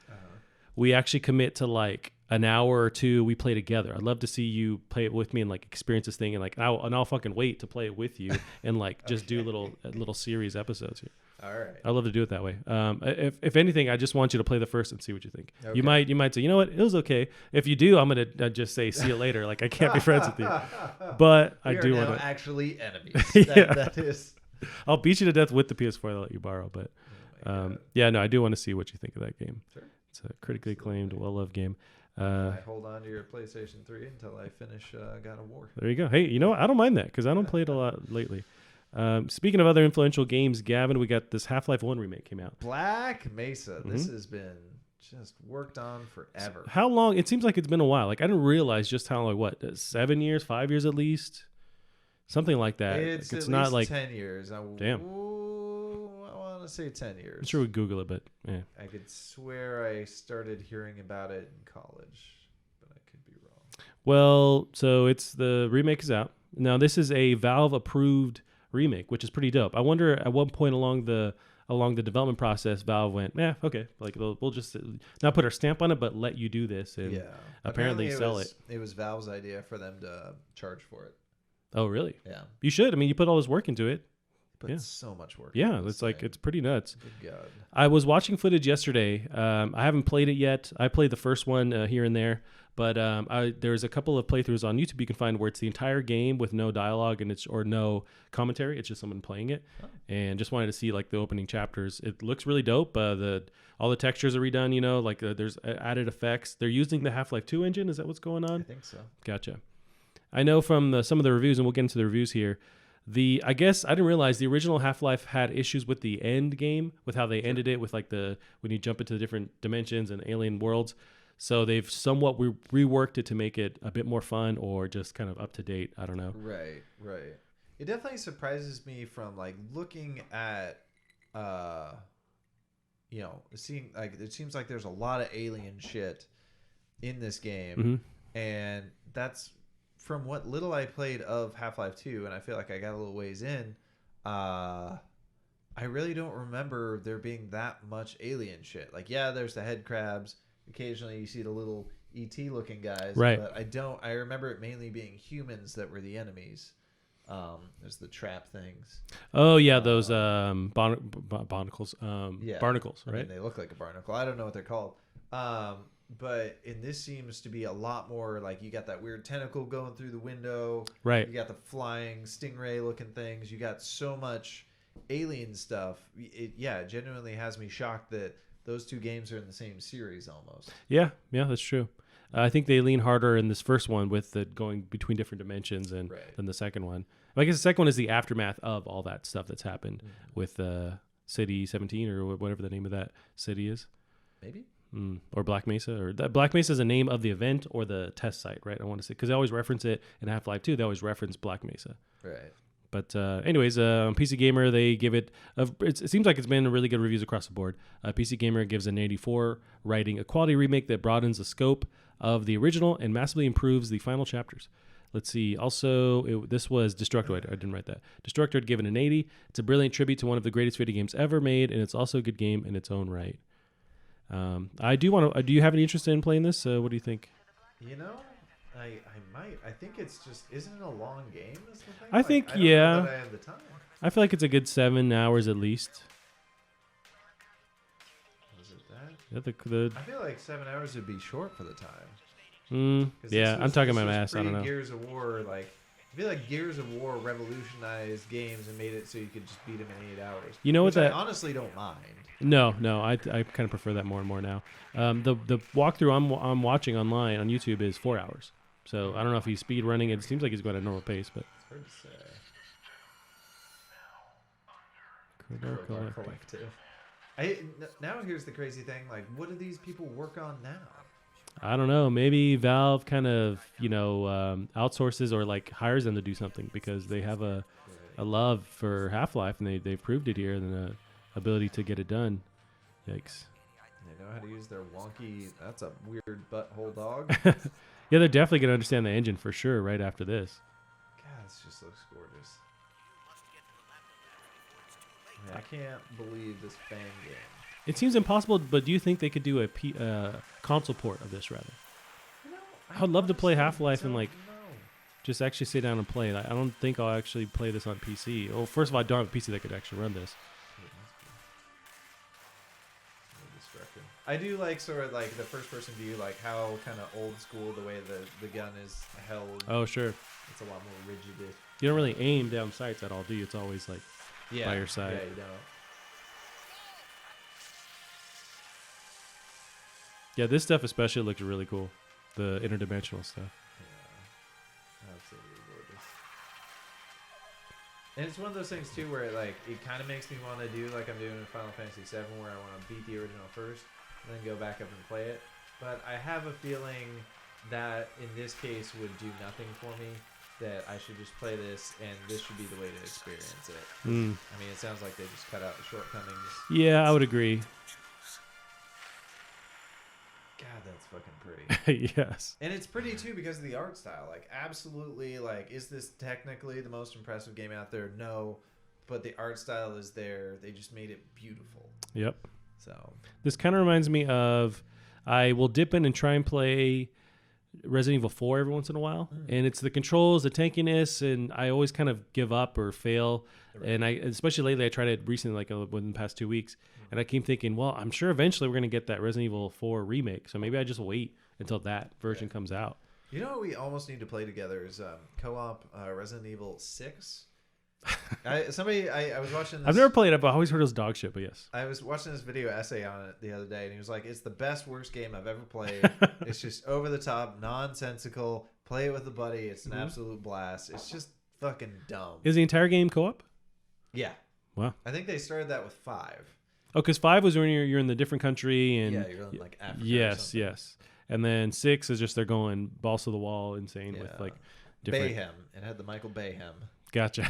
[SPEAKER 1] we actually commit to an hour or two we play together. I'd love to see you play it with me and experience this thing, and I'll fucking wait to play it with you and just do little series episodes here.
[SPEAKER 2] All right.
[SPEAKER 1] I'd love to do it that way. If anything, I just want you to play the first and see what you think.
[SPEAKER 2] Okay.
[SPEAKER 1] You might say, you know what, it was okay. If you do, I'm gonna just say see you later. I can't be friends with you, but I do want to
[SPEAKER 2] actually enemies. That is.
[SPEAKER 1] I'll beat you to death with the PS4 that I let you borrow, but I do want to see what you think of that game.
[SPEAKER 2] Sure.
[SPEAKER 1] It's a critically acclaimed, well-loved game.
[SPEAKER 2] I hold on to your PlayStation 3 until I finish God of War.
[SPEAKER 1] There you go. Hey, you know what? I don't mind that because I don't play it a lot lately. Speaking of other influential games, Gavin, we got this Half-Life 1 remake came out.
[SPEAKER 2] Black Mesa. Mm-hmm. This has been just worked on forever.
[SPEAKER 1] So how long? It seems like it's been a while. I didn't realize just how long, 7 years, 5 years at least, something like that.
[SPEAKER 2] It's
[SPEAKER 1] like,
[SPEAKER 2] at
[SPEAKER 1] not
[SPEAKER 2] least
[SPEAKER 1] like
[SPEAKER 2] 10 years.
[SPEAKER 1] Damn.
[SPEAKER 2] I want to say 10 years.
[SPEAKER 1] I'm sure we Google it, but yeah.
[SPEAKER 2] I could swear I started hearing about it in college, but I could be wrong.
[SPEAKER 1] Well, so the remake is out now. This is a Valve approved remake, which is pretty dope. I wonder at what point along the development process Valve went, okay, like we'll just not put our stamp on it, but let you do this and apparently sell it.
[SPEAKER 2] It was Valve's idea for them to charge for it.
[SPEAKER 1] Oh, really?
[SPEAKER 2] Yeah.
[SPEAKER 1] You should. I mean, you put all this work into it.
[SPEAKER 2] Put so much work.
[SPEAKER 1] Yeah, it's like it's pretty nuts.
[SPEAKER 2] Good God.
[SPEAKER 1] I was watching footage yesterday. I haven't played it yet. I played the first one here and there, but there's a couple of playthroughs on YouTube you can find where it's the entire game with no dialogue or no commentary. It's just someone playing it, and just wanted to see like the opening chapters. It looks really dope. All the textures are redone. You know, like there's added effects. They're using the Half-Life 2 engine. Is that what's going on?
[SPEAKER 2] I think so.
[SPEAKER 1] Gotcha. I know from some of the reviews, and we'll get into the reviews here. I guess I didn't realize the original Half-Life had issues with the end game, with how they ended it, with like when you jump into the different dimensions and alien worlds. So they've somewhat reworked it to make it a bit more fun or just kind of up to date. I don't know.
[SPEAKER 2] Right. It definitely surprises me from like looking at, it seems like there's a lot of alien shit in this game, and that's. From what little I played of Half-Life 2, and I feel like I got a little ways in, I really don't remember there being that much alien shit. Like, yeah, there's the head crabs. Occasionally you see the little ET looking guys.
[SPEAKER 1] Right.
[SPEAKER 2] But I remember it mainly being humans that were the enemies. There's the trap things.
[SPEAKER 1] Oh, yeah, those barnacles. Barnacles, right?
[SPEAKER 2] I mean, they look like a barnacle. I don't know what they're called. But in this seems to be a lot more like you got that weird tentacle going through the window.
[SPEAKER 1] Right.
[SPEAKER 2] You got the flying stingray looking things. You got so much alien stuff. It genuinely has me shocked that those two games are in the same series almost.
[SPEAKER 1] Yeah, that's true. I think they lean harder in this first one with the going between different dimensions than the second one. I guess the second one is the aftermath of all that stuff that's happened with City 17 or whatever the name of that city is.
[SPEAKER 2] Maybe.
[SPEAKER 1] Or Black Mesa, or that Black Mesa is the name of the event or the test site, right? I want to say because they always reference it in Half-Life 2. They always reference Black Mesa,
[SPEAKER 2] right?
[SPEAKER 1] But anyways, on PC Gamer they give it. It seems like it's been really good reviews across the board. PC Gamer gives an 84, writing a quality remake that broadens the scope of the original and massively improves the final chapters. Let's see. Also, this was Destructoid. I didn't write that. Destructoid given an 80. It's a brilliant tribute to one of the greatest video games ever made, and it's also a good game in its own right. I do want to. Do you have any interest in playing this? What do you think?
[SPEAKER 2] You know, I might. I think it's just. Isn't it a long game? Is the thing?
[SPEAKER 1] I think
[SPEAKER 2] I don't know that I have the time.
[SPEAKER 1] I feel like it's a good 7 hours at least.
[SPEAKER 2] Was it that?
[SPEAKER 1] Yeah,
[SPEAKER 2] I feel like 7 hours would be short for the time.
[SPEAKER 1] Yeah, I'm talking my ass. I don't know.
[SPEAKER 2] Gears of War, like I feel like Gears of War revolutionized games and made it so you could just beat them in 8 hours.
[SPEAKER 1] You know what?
[SPEAKER 2] I honestly don't mind.
[SPEAKER 1] No, I kind of prefer that more and more now. The walkthrough I'm watching online on YouTube is 4 hours. So I don't know if he's speed running. It seems like he's going at a normal pace, but
[SPEAKER 2] it's hard to say. Collective. Now here's the crazy thing. Like, what do these people work on now?
[SPEAKER 1] I don't know. Maybe Valve kind of outsources or like hires them to do something because they have a love for Half-Life and they've proved it here and the ability to get it done. Yikes.
[SPEAKER 2] They know how to use their wonky. That's a weird butthole dog.
[SPEAKER 1] Yeah, they're definitely gonna understand the engine for sure right after this.
[SPEAKER 2] God, this just looks gorgeous. I can't believe this fan game.
[SPEAKER 1] It seems impossible, but do you think they could do a console port of this rather? I would love to play Half-Life and just actually sit down and play it. I don't think I'll actually play this on PC. Well, first of all, I don't have a PC that could actually run this.
[SPEAKER 2] I do like sort of like the first person view, like how kind of old school the way the gun is held.
[SPEAKER 1] Oh, sure.
[SPEAKER 2] It's a lot more rigid.
[SPEAKER 1] You don't really aim down sights at all, do you? It's always like by your side.
[SPEAKER 2] Yeah, you don't.
[SPEAKER 1] Yeah, this stuff especially looks really cool. The interdimensional stuff.
[SPEAKER 2] Yeah, absolutely gorgeous. And it's one of those things too where it kind of makes me want to do like I'm doing in Final Fantasy VII, where I want to beat the original first and then go back up and play it. But I have a feeling that in this case would do nothing for me that I should just play this and this should be the way to experience it.
[SPEAKER 1] Mm.
[SPEAKER 2] I mean, it sounds like they just cut out the shortcomings.
[SPEAKER 1] Yeah, I would agree.
[SPEAKER 2] God, that's fucking pretty.
[SPEAKER 1] Yes.
[SPEAKER 2] And it's pretty too because of the art style. Like, absolutely, like, is this technically the most impressive game out there? No. But the art style is there. They just made it beautiful.
[SPEAKER 1] Yep.
[SPEAKER 2] So
[SPEAKER 1] this kind of reminds me of, I will dip in and try and play Resident Evil 4 every once in a while, and it's the controls, the tankiness, and I always kind of give up or fail. Right. And I, especially lately, I tried it recently, like within the past 2 weeks, and I keep thinking, well, I'm sure eventually we're gonna get that Resident Evil 4 remake, so maybe I just wait until that version comes out.
[SPEAKER 2] You know what we almost need to play together is co-op Resident Evil 6. I was watching this.
[SPEAKER 1] I've never played it, but I always heard it was dog shit, but yes.
[SPEAKER 2] I was watching this video essay on it the other day, and he was like, it's the best, worst game I've ever played. It's just over the top, nonsensical. Play it with a buddy. It's an absolute blast. It's just fucking dumb.
[SPEAKER 1] Is the entire game co-op?
[SPEAKER 2] Yeah.
[SPEAKER 1] Wow.
[SPEAKER 2] I think they started that with 5.
[SPEAKER 1] Oh, because 5 was when you're in the different country. And
[SPEAKER 2] yeah, you're in like Africa.
[SPEAKER 1] Yes. And then 6 is just they're going balls to the wall insane with like different...
[SPEAKER 2] Bayhem. It had the Michael Bayhem.
[SPEAKER 1] Gotcha.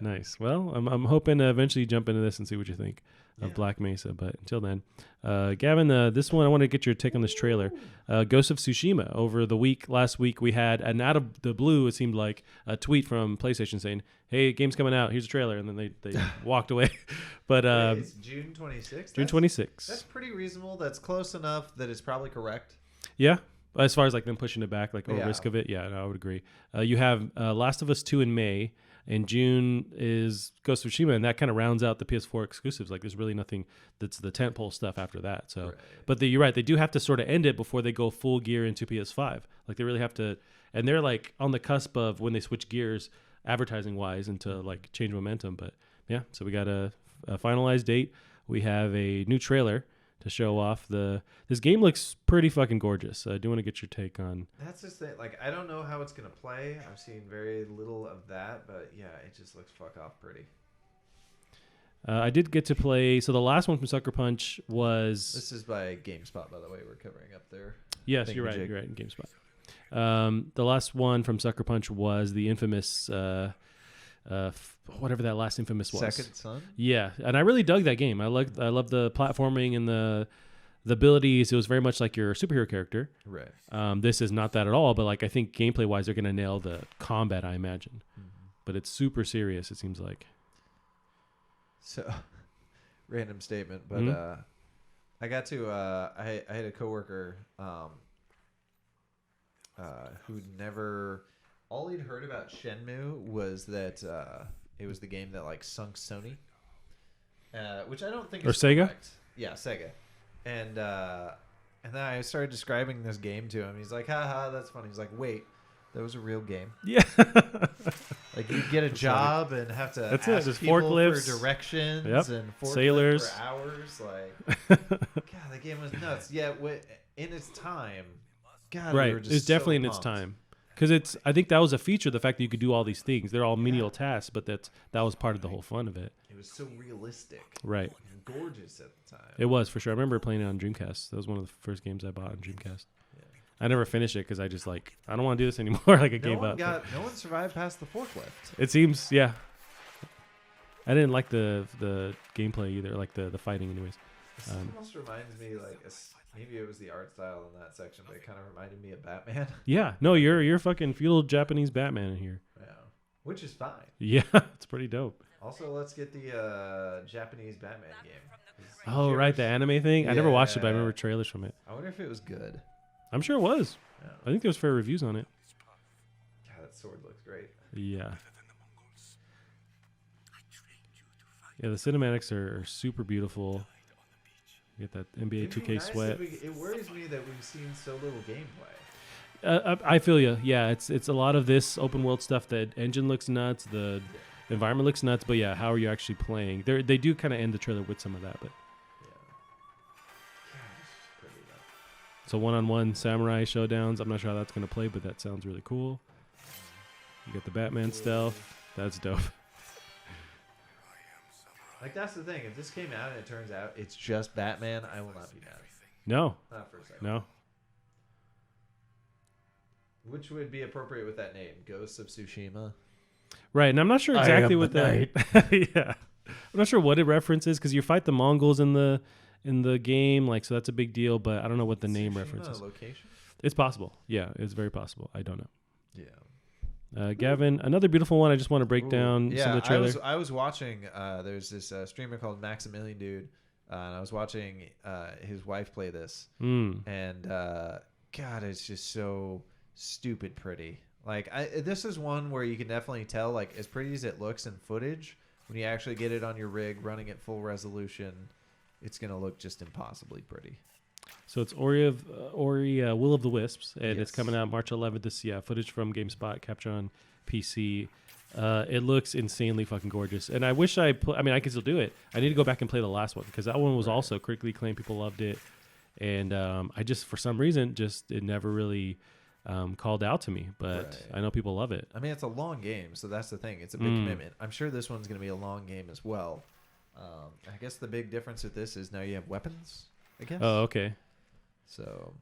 [SPEAKER 1] Nice. Well, I'm hoping to eventually jump into this and see what you think of Black Mesa. But until then, Gavin, this one I want to get your take on this trailer. Ghost of Tsushima. Over the last week, we had, and out of the blue, it seemed like a tweet from PlayStation saying, "Hey, game's coming out. Here's a trailer," and then they walked away. But
[SPEAKER 2] it's June 26th.
[SPEAKER 1] June 26th.
[SPEAKER 2] That's pretty reasonable. That's close enough that it's probably correct.
[SPEAKER 1] Yeah. As far as like them pushing it back, like risk of it, no, I would agree. You have Last of Us 2 in May, and June is Ghost of Tsushima, and that kind of rounds out the PS4 exclusives. Like there's really nothing that's the tentpole stuff after that. So, but you're right, they do have to sort of end it before they go full gear into PS5. Like they really have to, and they're like on the cusp of when they switch gears, advertising wise, into like change momentum. But yeah, so we got a finalized date. We have a new trailer to show off this game. Looks pretty fucking gorgeous. I do want to get your take on.
[SPEAKER 2] That's just it. Like, I don't know how it's gonna play. I've seen very little of that, but yeah, it just looks fuck off pretty.
[SPEAKER 1] I did get to play. So the last one from Sucker Punch was.
[SPEAKER 2] This is by Gamestop, by the way. We're covering up there.
[SPEAKER 1] Yes, you're right. You're right. In Gamespot. The last one from Sucker Punch was the infamous. Whatever that last infamous was.
[SPEAKER 2] Second Son?
[SPEAKER 1] Yeah, and I really dug that game. I love the platforming and the abilities. It was very much like your superhero character.
[SPEAKER 2] Right.
[SPEAKER 1] This is not that at all, but like I think gameplay wise they're gonna nail the combat, I imagine. But it's super serious, it seems like.
[SPEAKER 2] So random statement, but I got to I had a coworker who never, all he'd heard about Shenmue was that it was the game that like sunk Sony, which I don't think is
[SPEAKER 1] Sega.
[SPEAKER 2] Correct. Yeah, Sega, and then I started describing this game to him. He's like, "Haha, that's funny." He's like, "Wait, that was a real game."
[SPEAKER 1] Yeah.
[SPEAKER 2] Like you get a job and have to ask
[SPEAKER 1] Just
[SPEAKER 2] people
[SPEAKER 1] forklifts.
[SPEAKER 2] for directions and
[SPEAKER 1] sailors
[SPEAKER 2] for hours. Like, God, that game was nuts. Yeah, in its time, God,
[SPEAKER 1] right.
[SPEAKER 2] We were just
[SPEAKER 1] it's definitely in
[SPEAKER 2] pumped.
[SPEAKER 1] its time. Because I think that was a feature, the fact that you could do all these things. They're all menial tasks, but that was part of the whole fun of it.
[SPEAKER 2] It was so realistic,
[SPEAKER 1] right?
[SPEAKER 2] And gorgeous at the time.
[SPEAKER 1] It was for sure. I remember playing it on Dreamcast. That was one of the first games I bought on Dreamcast. I never finished it because I just I don't want to do this anymore. Like I gave up.
[SPEAKER 2] No one survived past the forklift.
[SPEAKER 1] It seems, yeah. I didn't like the gameplay either, like the fighting, anyways.
[SPEAKER 2] This almost reminds me, like maybe it was the art style in that section, but it kind of reminded me of Batman.
[SPEAKER 1] Yeah, no, you're fucking feudal Japanese Batman in here.
[SPEAKER 2] Yeah, which is fine.
[SPEAKER 1] Yeah, it's pretty dope.
[SPEAKER 2] Also, let's get the Japanese Batman game.
[SPEAKER 1] Oh, right, the anime thing. I never watched it, but I remember trailers from it.
[SPEAKER 2] I wonder if it was good.
[SPEAKER 1] I'm sure it was.
[SPEAKER 2] Yeah.
[SPEAKER 1] I think there was fair reviews on it.
[SPEAKER 2] God, that sword looks great.
[SPEAKER 1] Yeah. Yeah, the cinematics are super beautiful. You get that NBA 2K sweat.
[SPEAKER 2] It worries me that we've seen so little gameplay.
[SPEAKER 1] I feel you. Yeah, it's a lot of this open world stuff. The engine looks nuts. The environment looks nuts. But yeah, how are you actually playing? They do kind of end the trailer with some of that, but. So one-on-one samurai showdowns. I'm not sure how that's going to play, but that sounds really cool. You get the Batman stealth. That's dope.
[SPEAKER 2] Like, that's the thing. If this came out and it turns out it's just Batman, I will not be mad.
[SPEAKER 1] No.
[SPEAKER 2] Not for a second.
[SPEAKER 1] No.
[SPEAKER 2] Which would be appropriate with that name, Ghosts of Tsushima.
[SPEAKER 1] Right, and I'm not sure exactly what that. Yeah, I'm not sure what it references because you fight the Mongols in the game, like so that's a big deal. But I don't know what the name references.
[SPEAKER 2] Location?
[SPEAKER 1] It's possible. Yeah, it's very possible. I don't know.
[SPEAKER 2] Yeah.
[SPEAKER 1] Gavin, another beautiful one. I just want to break down some of the trailer.
[SPEAKER 2] I was watching. There's this streamer called Maximilian Dude, and I was watching his wife play this, and God, it's just so stupid pretty. Like this is one where you can definitely tell, like as pretty as it looks in footage, when you actually get it on your rig running at full resolution, it's gonna look just impossibly pretty.
[SPEAKER 1] So it's Ori Will of the Wisps, and it's coming out March 11th. This footage from GameSpot, capture on PC. It looks insanely fucking gorgeous, and I wish I mean, I can still do it. I need to go back and play the last one because that one was also critically acclaimed. People loved it, and I just for some reason it never really called out to me. But I know people love it.
[SPEAKER 2] I mean, it's a long game, so that's the thing. It's a big commitment. I'm sure this one's going to be a long game as well. I guess the big difference with this is now you have weapons. I guess.
[SPEAKER 1] Oh, okay.
[SPEAKER 2] So,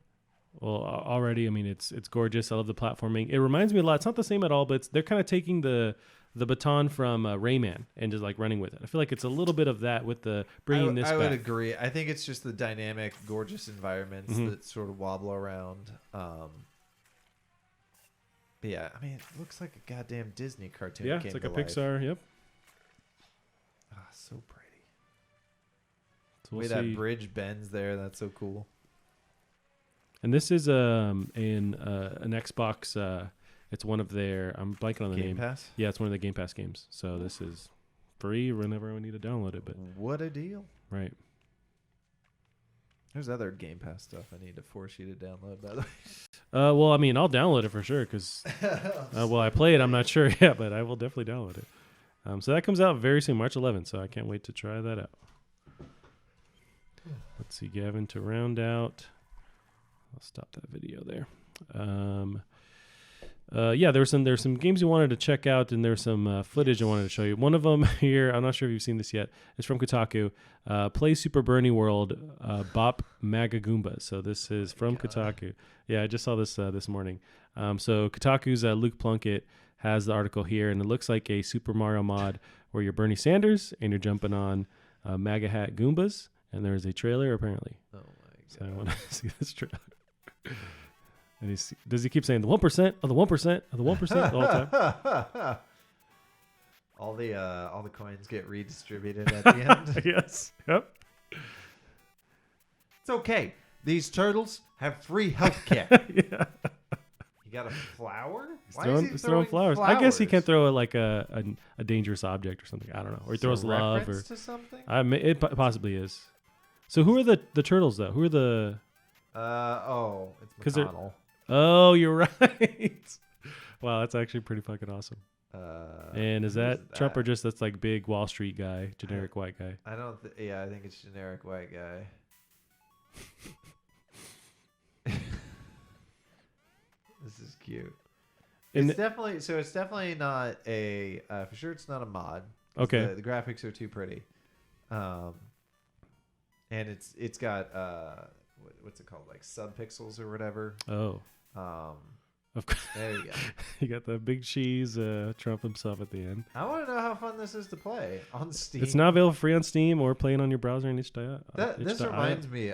[SPEAKER 1] well, already, I mean, it's gorgeous. I love the platforming. It reminds me a lot. It's not the same at all, but they're kind of taking the baton from Rayman and just like running with it. I feel like it's a little bit of that with the bringing this back.
[SPEAKER 2] I would agree. I think it's just the dynamic, gorgeous environments that sort of wobble around. But yeah, I mean, it looks like a goddamn Disney cartoon.
[SPEAKER 1] Yeah, it's like a Pixar. Yep.
[SPEAKER 2] Ah, so pretty.
[SPEAKER 1] So
[SPEAKER 2] the way that bridge bends there, that's so cool.
[SPEAKER 1] And this is an Xbox. It's one of their. I'm blanking on the name.
[SPEAKER 2] Game Pass.
[SPEAKER 1] Yeah, it's one of the Game Pass games. So this is free whenever I need to download it. But
[SPEAKER 2] what a deal!
[SPEAKER 1] Right.
[SPEAKER 2] There's other Game Pass stuff I need to force you to download. By the way.
[SPEAKER 1] Well, I mean, I'll download it for sure because. Well, I play it. I'm not sure yet, but I will definitely download it. So that comes out very soon, March 11th. So I can't wait to try that out. Let's see, Gavin, to round out. I'll stop that video there. There's some games you wanted to check out, and there's some footage I wanted to show you. One of them here, I'm not sure if you've seen this yet. It's from Kotaku. Play Super Bernie World, Bop Maga Goomba. So this is from Kotaku. Yeah, I just saw this this morning. So Kotaku's Luke Plunkett has the article here, and it looks like a Super Mario mod where you're Bernie Sanders and you're jumping on MAGA hat Goombas, and there's a trailer apparently. Oh my god! So I want to see this trailer. And does he keep saying the 1% of the 1% of the 1% all the time?
[SPEAKER 2] All the coins get redistributed at the end.
[SPEAKER 1] Yes. Yep.
[SPEAKER 2] It's okay. These turtles have free health care.
[SPEAKER 1] Yeah.
[SPEAKER 2] You got a flower?
[SPEAKER 1] He's throwing flowers. I guess he can't throw like a dangerous object or something. I don't know. Or he throws love or
[SPEAKER 2] to something.
[SPEAKER 1] It possibly is. So who are the turtles though? Who are the?
[SPEAKER 2] It's McConnell.
[SPEAKER 1] Oh, you're right. Wow, that's actually pretty fucking awesome. And is that Trump or just that's like big Wall Street guy, generic white guy?
[SPEAKER 2] I don't. I think it's generic white guy. This is cute. It's definitely not a for sure. It's not a mod.
[SPEAKER 1] Okay.
[SPEAKER 2] The graphics are too pretty. And it's got what's it called, like subpixels or whatever.
[SPEAKER 1] Oh. Of course.
[SPEAKER 2] There you go.
[SPEAKER 1] You got the big cheese Trump himself at the end.
[SPEAKER 2] I want to know how fun this is to play on Steam.
[SPEAKER 1] It's not available free on Steam or playing on your browser in
[SPEAKER 2] This reminds me.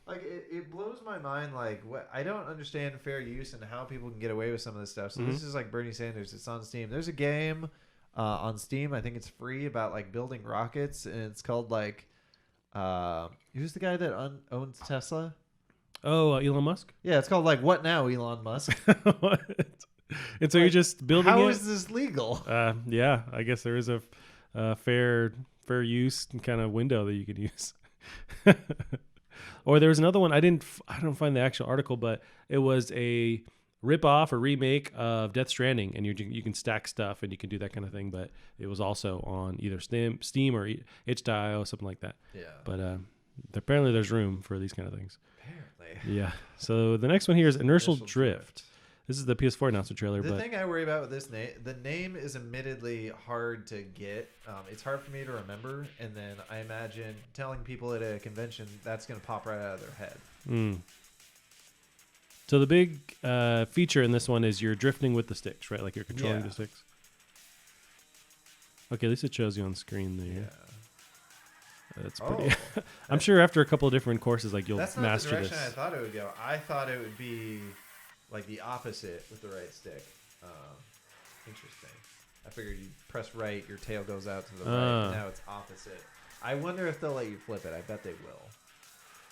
[SPEAKER 2] Like it blows my mind. Like I don't understand fair use and how people can get away with some of this stuff. So this is like Bernie Sanders. It's on Steam. There's a game on Steam. I think it's free about like building rockets, and it's called like who's the guy that owns Tesla?
[SPEAKER 1] Oh, Elon Musk?
[SPEAKER 2] Yeah, it's called like What Now, Elon Musk.
[SPEAKER 1] What? And so you're just building
[SPEAKER 2] How
[SPEAKER 1] it?
[SPEAKER 2] is this legal?
[SPEAKER 1] Yeah, I guess there is a fair use kind of window that you could use. Or there was another one. I don't find the actual article, but it was a rip-off or remake of Death Stranding, and you can stack stuff and you can do that kind of thing. But it was also on either Steam or itch.io, something like that.
[SPEAKER 2] Yeah.
[SPEAKER 1] But apparently there's room for these kind of things.
[SPEAKER 2] Apparently.
[SPEAKER 1] Yeah. So the next one here is Inertial Drift. This is the PS4 announcement trailer.
[SPEAKER 2] The thing I worry about with this name, the name is admittedly hard to get. It's hard for me to remember, and then I imagine telling people at a convention that's going to pop right out of their head.
[SPEAKER 1] So the big feature in this one is you're drifting with the sticks, right? Like you're controlling the sticks. Okay, at least it shows you on screen there. Yeah. That's pretty. I'm sure after a couple of different courses, like you'll master this.
[SPEAKER 2] That's not the direction I thought it would go. I thought it would be like the opposite with the right stick. Interesting. I figured you press right, your tail goes out to the right. And now it's opposite. I wonder if they'll let you flip it. I bet they will.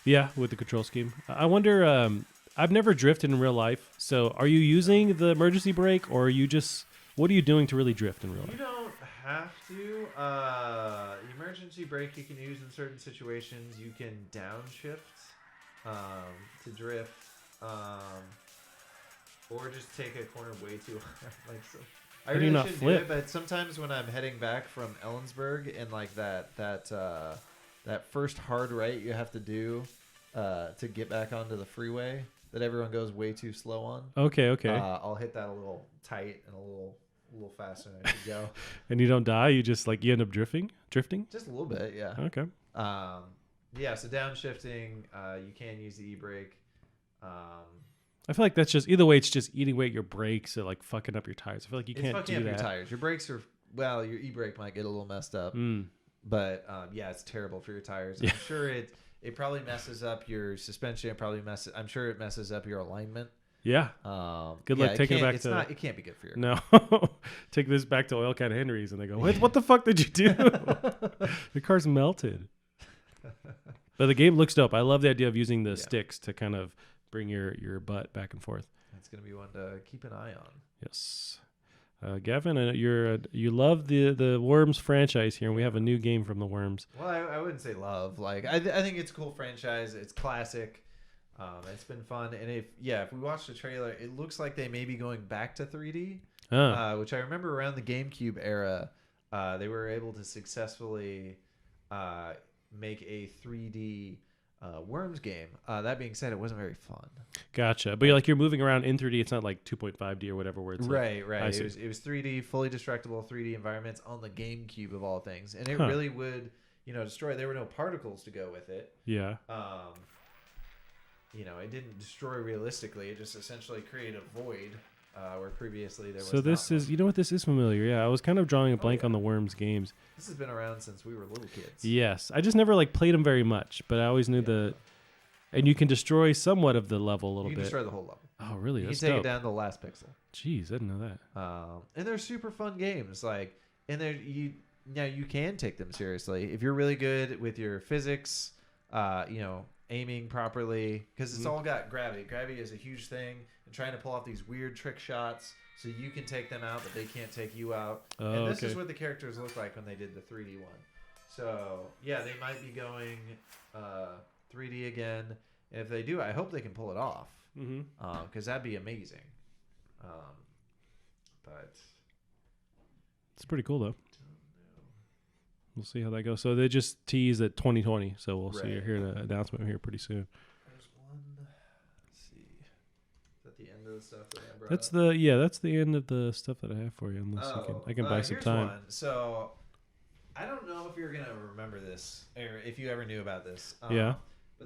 [SPEAKER 1] Yeah, with the control scheme. I wonder. I've never drifted in real life. So, are you using the emergency brake, or are you just? What are you doing to really drift in real life?
[SPEAKER 2] You don't have to. Emergency brake you can use in certain situations. You can downshift to drift, or just take a corner way too hard. Like so. I really shouldn't do it, but sometimes when I'm heading back from Ellensburg and like that first hard right you have to do to get back onto the freeway that everyone goes way too slow on.
[SPEAKER 1] Okay.
[SPEAKER 2] I'll hit that a little tight and a little faster than I should go.
[SPEAKER 1] And you don't die? You just you end up drifting?
[SPEAKER 2] Just a little bit, yeah.
[SPEAKER 1] Okay.
[SPEAKER 2] So downshifting, you can use the e-brake.
[SPEAKER 1] I feel like that's just either way. It's just eating away at your brakes or like fucking up your tires. I feel like you can't do that.
[SPEAKER 2] It's fucking up your tires. Your brakes are your e-brake might get a little messed up, but it's terrible for your tires. I'm sure it probably messes up your suspension. I'm sure it messes up your alignment.
[SPEAKER 1] Yeah. Good luck taking it back to.
[SPEAKER 2] It can't be good for you.
[SPEAKER 1] No. Take this back to Oil Can Henry's and they go, what the fuck did you do? The car's melted. But the game looks dope. I love the idea of using the sticks to kind of bring your butt back and forth.
[SPEAKER 2] It's going to be one to keep an eye on.
[SPEAKER 1] Yes. Gavin, you love the Worms franchise here, and we have a new game from the Worms.
[SPEAKER 2] Well, I wouldn't say love. Like I think it's a cool franchise. It's classic. It's been fun, and if we watch the trailer, it looks like they may be going back to 3D, which I remember around the GameCube era, they were able to successfully make a 3D Worms game. That being said, it wasn't very fun.
[SPEAKER 1] Gotcha. But you're moving around in 3D. It's not like 2.5D or whatever where it's
[SPEAKER 2] right. It was 3D, fully destructible 3D environments on the GameCube of all things, and it really would destroy. There were no particles to go with it.
[SPEAKER 1] Yeah.
[SPEAKER 2] It didn't destroy realistically. It just essentially created a void where previously there was.
[SPEAKER 1] So this is, what this is familiar. Yeah, I was kind of drawing a blank on the Worms games.
[SPEAKER 2] This has been around since we were little kids.
[SPEAKER 1] Yes, I just never played them very much, but I always knew and you can destroy somewhat of the level a little bit.
[SPEAKER 2] You can destroy the whole level.
[SPEAKER 1] Oh, really?
[SPEAKER 2] You
[SPEAKER 1] That's
[SPEAKER 2] can take
[SPEAKER 1] dope.
[SPEAKER 2] it down to the last pixel.
[SPEAKER 1] Jeez, I didn't know that.
[SPEAKER 2] And they're super fun games. And you can take them seriously if you're really good with your physics. Aiming properly, because it's all got gravity. Gravity is a huge thing, and trying to pull off these weird trick shots so you can take them out, but they can't take you out. And this is what the characters look like when they did the 3D one. So they might be going 3D again. And if they do, I hope they can pull it off, because that'd be amazing. But
[SPEAKER 1] it's pretty cool though. We'll see how that goes. So they just teased at 2020. So we'll see. You're hearing an announcement here pretty soon.
[SPEAKER 2] There's one. Let's see. Is that the end of the stuff that I brought
[SPEAKER 1] That's
[SPEAKER 2] up?
[SPEAKER 1] That's the end of the stuff that I have for you. Unless I can buy some time.
[SPEAKER 2] One. So I don't know if you're gonna remember this or if you ever knew about this. But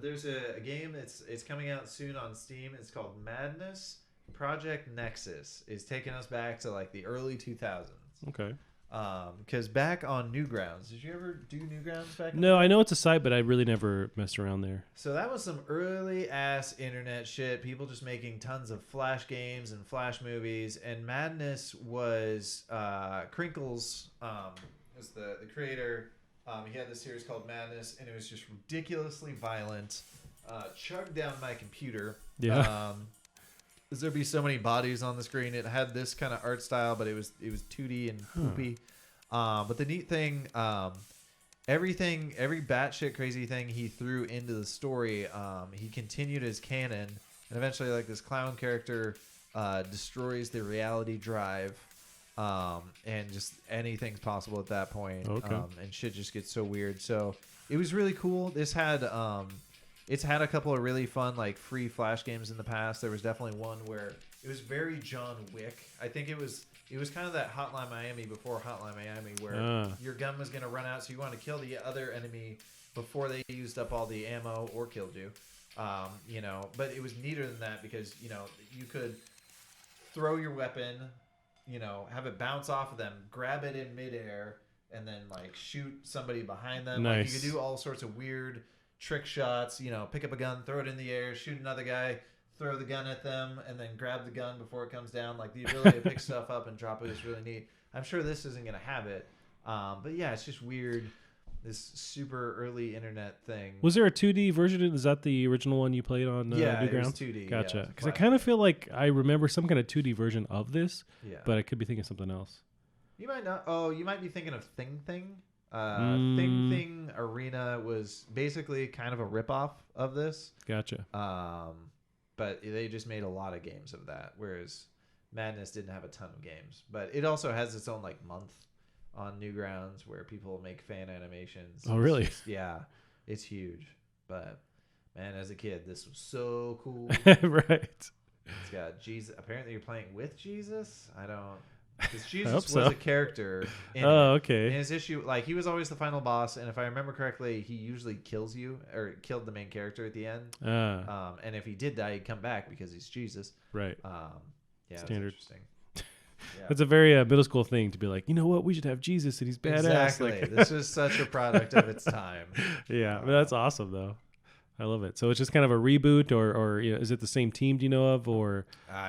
[SPEAKER 2] there's a game it's coming out soon on Steam. It's called Madness. Project Nexus is taking us back to the early 2000s.
[SPEAKER 1] Okay.
[SPEAKER 2] Because back on Newgrounds, did you ever do Newgrounds back?
[SPEAKER 1] No, I know it's a site, but I really never messed around there.
[SPEAKER 2] So that was some early ass internet shit. People just making tons of Flash games and Flash movies. And Madness was Crinkles was the creator. He had this series called Madness, and it was just ridiculously violent. Chugged down my computer.
[SPEAKER 1] Yeah.
[SPEAKER 2] There'd be so many bodies on the screen. It had this kind of art style, but it was 2D and poopy. But the neat thing, every batshit crazy thing he threw into the story, he continued as canon, and eventually, this clown character destroys the reality drive, and just anything's possible at that point.
[SPEAKER 1] Okay.
[SPEAKER 2] And shit just gets so weird. So it was really cool. This had. It's had a couple of really fun free Flash games in the past. There was definitely one where it was very John Wick. I think it was kind of that Hotline Miami before Hotline Miami where your gun was going to run out, so you want to kill the other enemy before they used up all the ammo or killed you. You know, but it was neater than that because, you know, you could throw your weapon, you know, have it bounce off of them, grab it in midair, and then like shoot somebody behind them.
[SPEAKER 1] Nice.
[SPEAKER 2] Like you could do all sorts of weird trick shots, you know, pick up a gun, throw it in the air, shoot another guy, throw the gun at them, and then grab the gun before it comes down. Like the ability to pick stuff up and drop it is really neat. I'm sure this isn't going to have it. But yeah, it's just weird. This super early internet thing.
[SPEAKER 1] Was there a 2D version? Is that the original one you played on
[SPEAKER 2] yeah,
[SPEAKER 1] Newgrounds?
[SPEAKER 2] it was 2D.
[SPEAKER 1] Gotcha. Because I kind of feel like I remember some kind of 2D version of this,
[SPEAKER 2] yeah.
[SPEAKER 1] but I could be thinking of something else.
[SPEAKER 2] You might not. Oh, you might be thinking of Thing Thing. Thing Thing Arena was basically kind of a ripoff of this.
[SPEAKER 1] Gotcha.
[SPEAKER 2] But they just made a lot of games of that, whereas Madness didn't have a ton of games. But it also has its own like month on Newgrounds where people make fan animations.
[SPEAKER 1] Oh, really?
[SPEAKER 2] Yeah, it's huge. But man, as a kid, this was so cool.
[SPEAKER 1] Right.
[SPEAKER 2] It's got Jesus. Apparently, you're playing with Jesus. I don't. Because Jesus was a character.
[SPEAKER 1] Okay.
[SPEAKER 2] In his issue, like he was always the final boss, and if I remember correctly, he usually kills you or killed the main character at the end. And if he did die, he'd come back because he's Jesus.
[SPEAKER 1] Right.
[SPEAKER 2] Yeah,
[SPEAKER 1] standard.
[SPEAKER 2] Interesting.
[SPEAKER 1] Yeah. It's a very middle school thing to be like, you know what, we should have Jesus and he's badass.
[SPEAKER 2] Exactly.
[SPEAKER 1] Like,
[SPEAKER 2] this is such a product of its time.
[SPEAKER 1] Yeah, but that's awesome though. I love it. So it's just kind of a reboot, or you know, is it the same team? Do you know of, or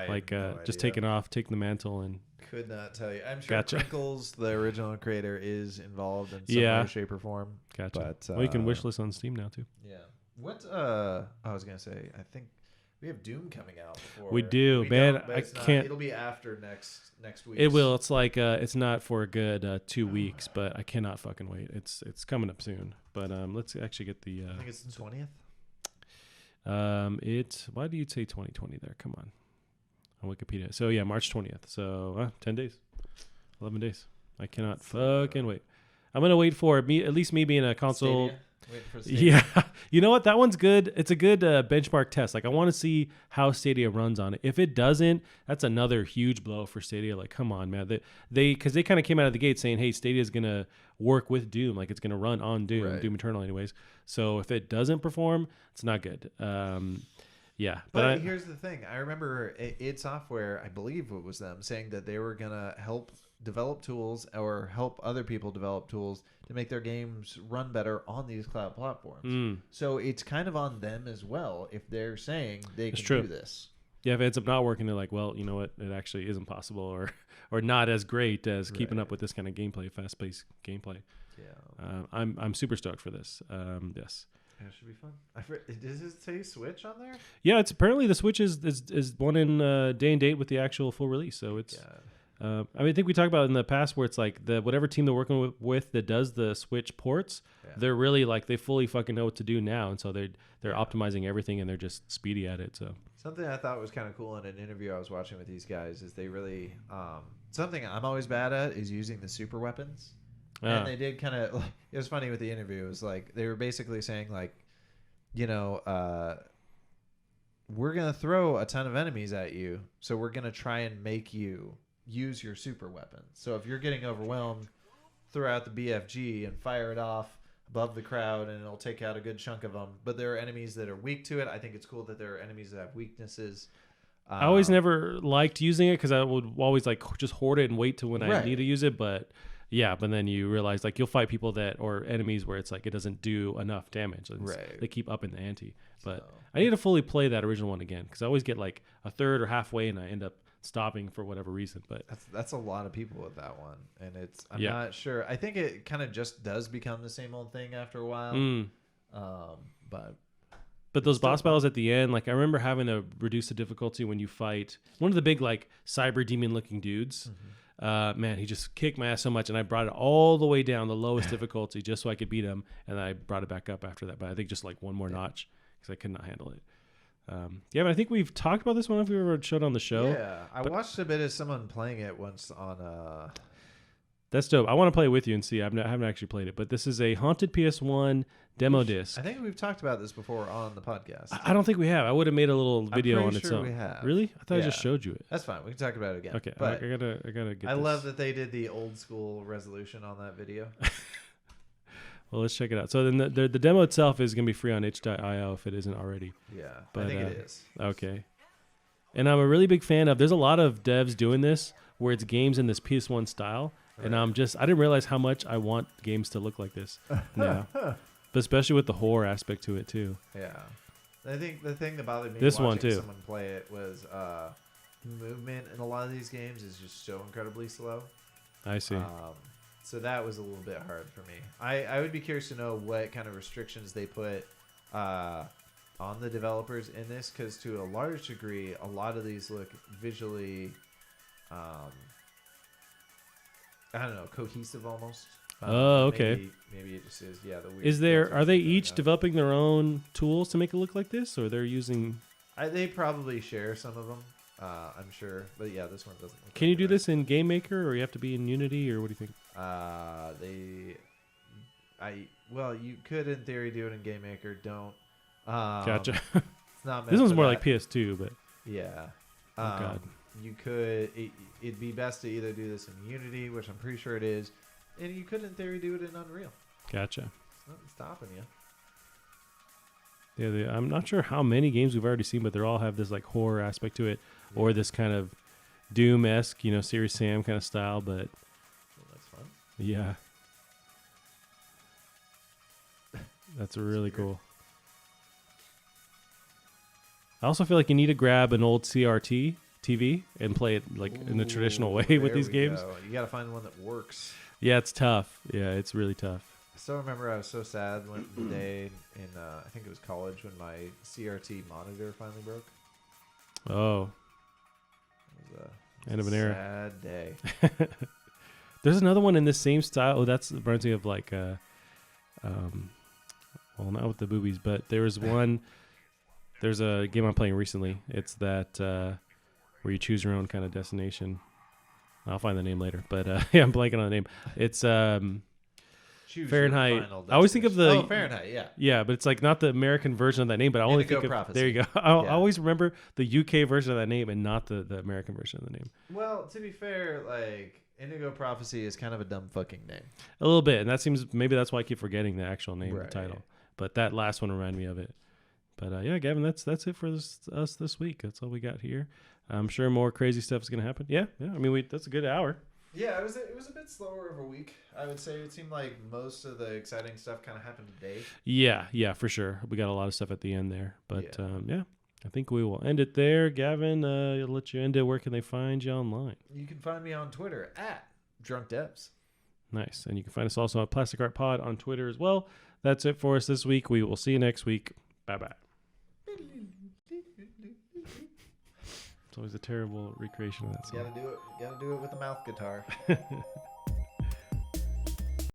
[SPEAKER 1] like just taking the mantle and?
[SPEAKER 2] Could not tell you. I'm sure Crinkles, the original creator, is involved in some way, shape, or form.
[SPEAKER 1] Gotcha. But, well, you can wishlist on Steam now too.
[SPEAKER 2] Yeah. What? I was gonna say. I think we have Doom coming out. Before.
[SPEAKER 1] We do, man. I can't.
[SPEAKER 2] It'll be after next week.
[SPEAKER 1] It will. It's like it's not for a good 2 weeks, but I cannot fucking wait. It's coming up soon. But let's actually get the.
[SPEAKER 2] I think it's the 20th.
[SPEAKER 1] Why do you say 2020 there? Come on. On Wikipedia. So yeah, March 20th. So 10 days, 11 days. I cannot fucking wait. I'm gonna wait for me. At least me being a console. Yeah, you know what? That one's good. It's a good benchmark test. Like I want to see how Stadia runs on it. If it doesn't, that's another huge blow for Stadia. Like, come on, man. Because they kind of came out of the gate saying, "Hey, Stadia is gonna work with Doom. Like it's gonna run on Doom, right. Doom Eternal, anyways." So if it doesn't perform, it's not good. Yeah,
[SPEAKER 2] but here's the thing. I remember id Software, I believe it was them, saying that they were going to help develop tools or help other people develop tools to make their games run better on these cloud platforms. So it's kind of on them as well if they're saying they can do this.
[SPEAKER 1] Yeah, if it ends up not working, they're like, well, you know what? It actually isn't possible or not as great as keeping up with this kind of gameplay, fast-paced gameplay. Yeah, I'm super stoked for this. Yes.
[SPEAKER 2] Yeah, it should be fun. Does it say Switch on there?
[SPEAKER 1] Yeah, it's apparently the Switch is one in day and date with the actual full release. So it's. I mean, I think we talked about it in the past where it's like whatever team they're working with that does the Switch ports, they're really like they fully fucking know what to do now, and so they're optimizing everything and they're just speedy at it. So
[SPEAKER 2] something I thought was kind of cool in an interview I was watching with these guys is they really something I'm always bad at is using the super weapons. And they did kind of, like, it was funny with the interview. It was like, they were basically saying, like, you know, we're going to throw a ton of enemies at you. So we're going to try and make you use your super weapon. So if you're getting overwhelmed, throw out the BFG and fire it off above the crowd and it'll take out a good chunk of them. But there are enemies that are weak to it. I think it's cool that there are enemies that have weaknesses.
[SPEAKER 1] I always never liked using it because I would always like just hoard it and wait till when I need to use it. But then you realize like you'll fight people or enemies where it's like it doesn't do enough damage. They keep upping the ante. But I need to fully play that original one again because I always get like a third or halfway and I end up stopping for whatever reason. But
[SPEAKER 2] that's a lot of people with that one, and I'm not sure. I think it kind of just does become the same old thing after a while.
[SPEAKER 1] But those boss battles at the end, like I remember having to reduce the difficulty when you fight one of the big like cyber demon looking dudes. Man, he just kicked my ass so much, and I brought it all the way down the lowest difficulty just so I could beat him, and I brought it back up after that. But I think just like one more notch because I could not handle it. But I think we've talked about this one if we ever showed on the show.
[SPEAKER 2] Yeah, I watched a bit of someone playing it once on.
[SPEAKER 1] That's dope. I want to play with you and see. I haven't actually played it, but this is a Haunted PS1 demo disc.
[SPEAKER 2] I think we've talked about this before on the podcast.
[SPEAKER 1] I don't think we have. I would have made a little video on its own.
[SPEAKER 2] We have.
[SPEAKER 1] Really? I thought I just showed you it.
[SPEAKER 2] That's fine. We can talk about it again.
[SPEAKER 1] Okay,
[SPEAKER 2] but
[SPEAKER 1] I gotta get.
[SPEAKER 2] I love that they did the old school resolution on that video.
[SPEAKER 1] Well, let's check it out. So then the demo itself is going to be free on itch.io if it isn't already.
[SPEAKER 2] Yeah,
[SPEAKER 1] but,
[SPEAKER 2] I think it is.
[SPEAKER 1] Okay. And I'm a really big fan of, there's a lot of devs doing this where it's games in this PS1 style. Right. And I didn't realize how much I want games to look like this now. But especially with the horror aspect to it too.
[SPEAKER 2] Yeah. I think the thing that bothered me
[SPEAKER 1] this
[SPEAKER 2] watching
[SPEAKER 1] one too.
[SPEAKER 2] someone play it was movement in a lot of these games is just so incredibly slow.
[SPEAKER 1] I see.
[SPEAKER 2] So that was a little bit hard for me. I would be curious to know what kind of restrictions they put on the developers in this, because to a large degree, a lot of these look visually, I don't know, cohesive almost.
[SPEAKER 1] Oh, okay.
[SPEAKER 2] Maybe it just is. Yeah.
[SPEAKER 1] Are they each developing their own tools to make it look like this, or they're using?
[SPEAKER 2] They probably share some of them. I'm sure, but yeah, this one doesn't.
[SPEAKER 1] Can you do this in Game Maker, or you have to be in Unity, or what do you think?
[SPEAKER 2] Well, you could in theory do it in Game Maker. Don't.
[SPEAKER 1] Gotcha.
[SPEAKER 2] It's not.
[SPEAKER 1] This one's more like PS2, but
[SPEAKER 2] yeah.
[SPEAKER 1] Oh God.
[SPEAKER 2] You could. It'd be best to either do this in Unity, which I'm pretty sure it is, and you could in theory do it in Unreal.
[SPEAKER 1] Gotcha.
[SPEAKER 2] It's nothing stopping you.
[SPEAKER 1] Yeah, I'm not sure how many games we've already seen, but they all have this like horror aspect to it, or this kind of Doom-esque, Serious Sam kind of style. But
[SPEAKER 2] that's fun.
[SPEAKER 1] Yeah, that's really cool. I also feel like you need to grab an old CRT TV and play it in the traditional way with these games.
[SPEAKER 2] You got to find one that works.
[SPEAKER 1] Yeah, it's tough. Yeah, it's really tough.
[SPEAKER 2] I still remember I was so sad when the day in I think it was college when my CRT monitor finally broke.
[SPEAKER 1] Oh,
[SPEAKER 2] it was
[SPEAKER 1] end of an era.
[SPEAKER 2] Sad day.
[SPEAKER 1] There's another one in this same style. Oh, that's reminds me of well, not with the boobies, but there was one. There's a game I'm playing recently. It's that where you choose your own kind of destination. I'll find the name later, but yeah, I'm blanking on the name. It's Fahrenheit. I always think of the
[SPEAKER 2] Fahrenheit, yeah.
[SPEAKER 1] Yeah, but it's like not the American version of that name, but I only think of
[SPEAKER 2] Prophecy.
[SPEAKER 1] There you go. I always remember the UK version of that name and not the American version of the name.
[SPEAKER 2] Well, to be fair, Indigo Prophecy is kind of a dumb fucking name.
[SPEAKER 1] A little bit, and that seems maybe that's why I keep forgetting the actual name,
[SPEAKER 2] right.
[SPEAKER 1] The title. But that last one reminded me of it. But yeah, Gavin, that's it for us this week. That's all we got here. I'm sure more crazy stuff is going to happen. Yeah. I mean, that's a good hour.
[SPEAKER 2] Yeah, it was a bit slower of a week. I would say it seemed like most of the exciting stuff kind of happened today.
[SPEAKER 1] Yeah, for sure. We got a lot of stuff at the end there, but yeah, I think we will end it there. Gavin, I'll let you end it. Where can they find you online?
[SPEAKER 2] You can find me on Twitter at DrunkDevs.
[SPEAKER 1] Nice, and you can find us also at Plastic Art Pod on Twitter as well. That's it for us this week. We will see you next week. Bye bye. It's always a terrible recreation of that song.
[SPEAKER 2] Gotta do it with the mouth guitar.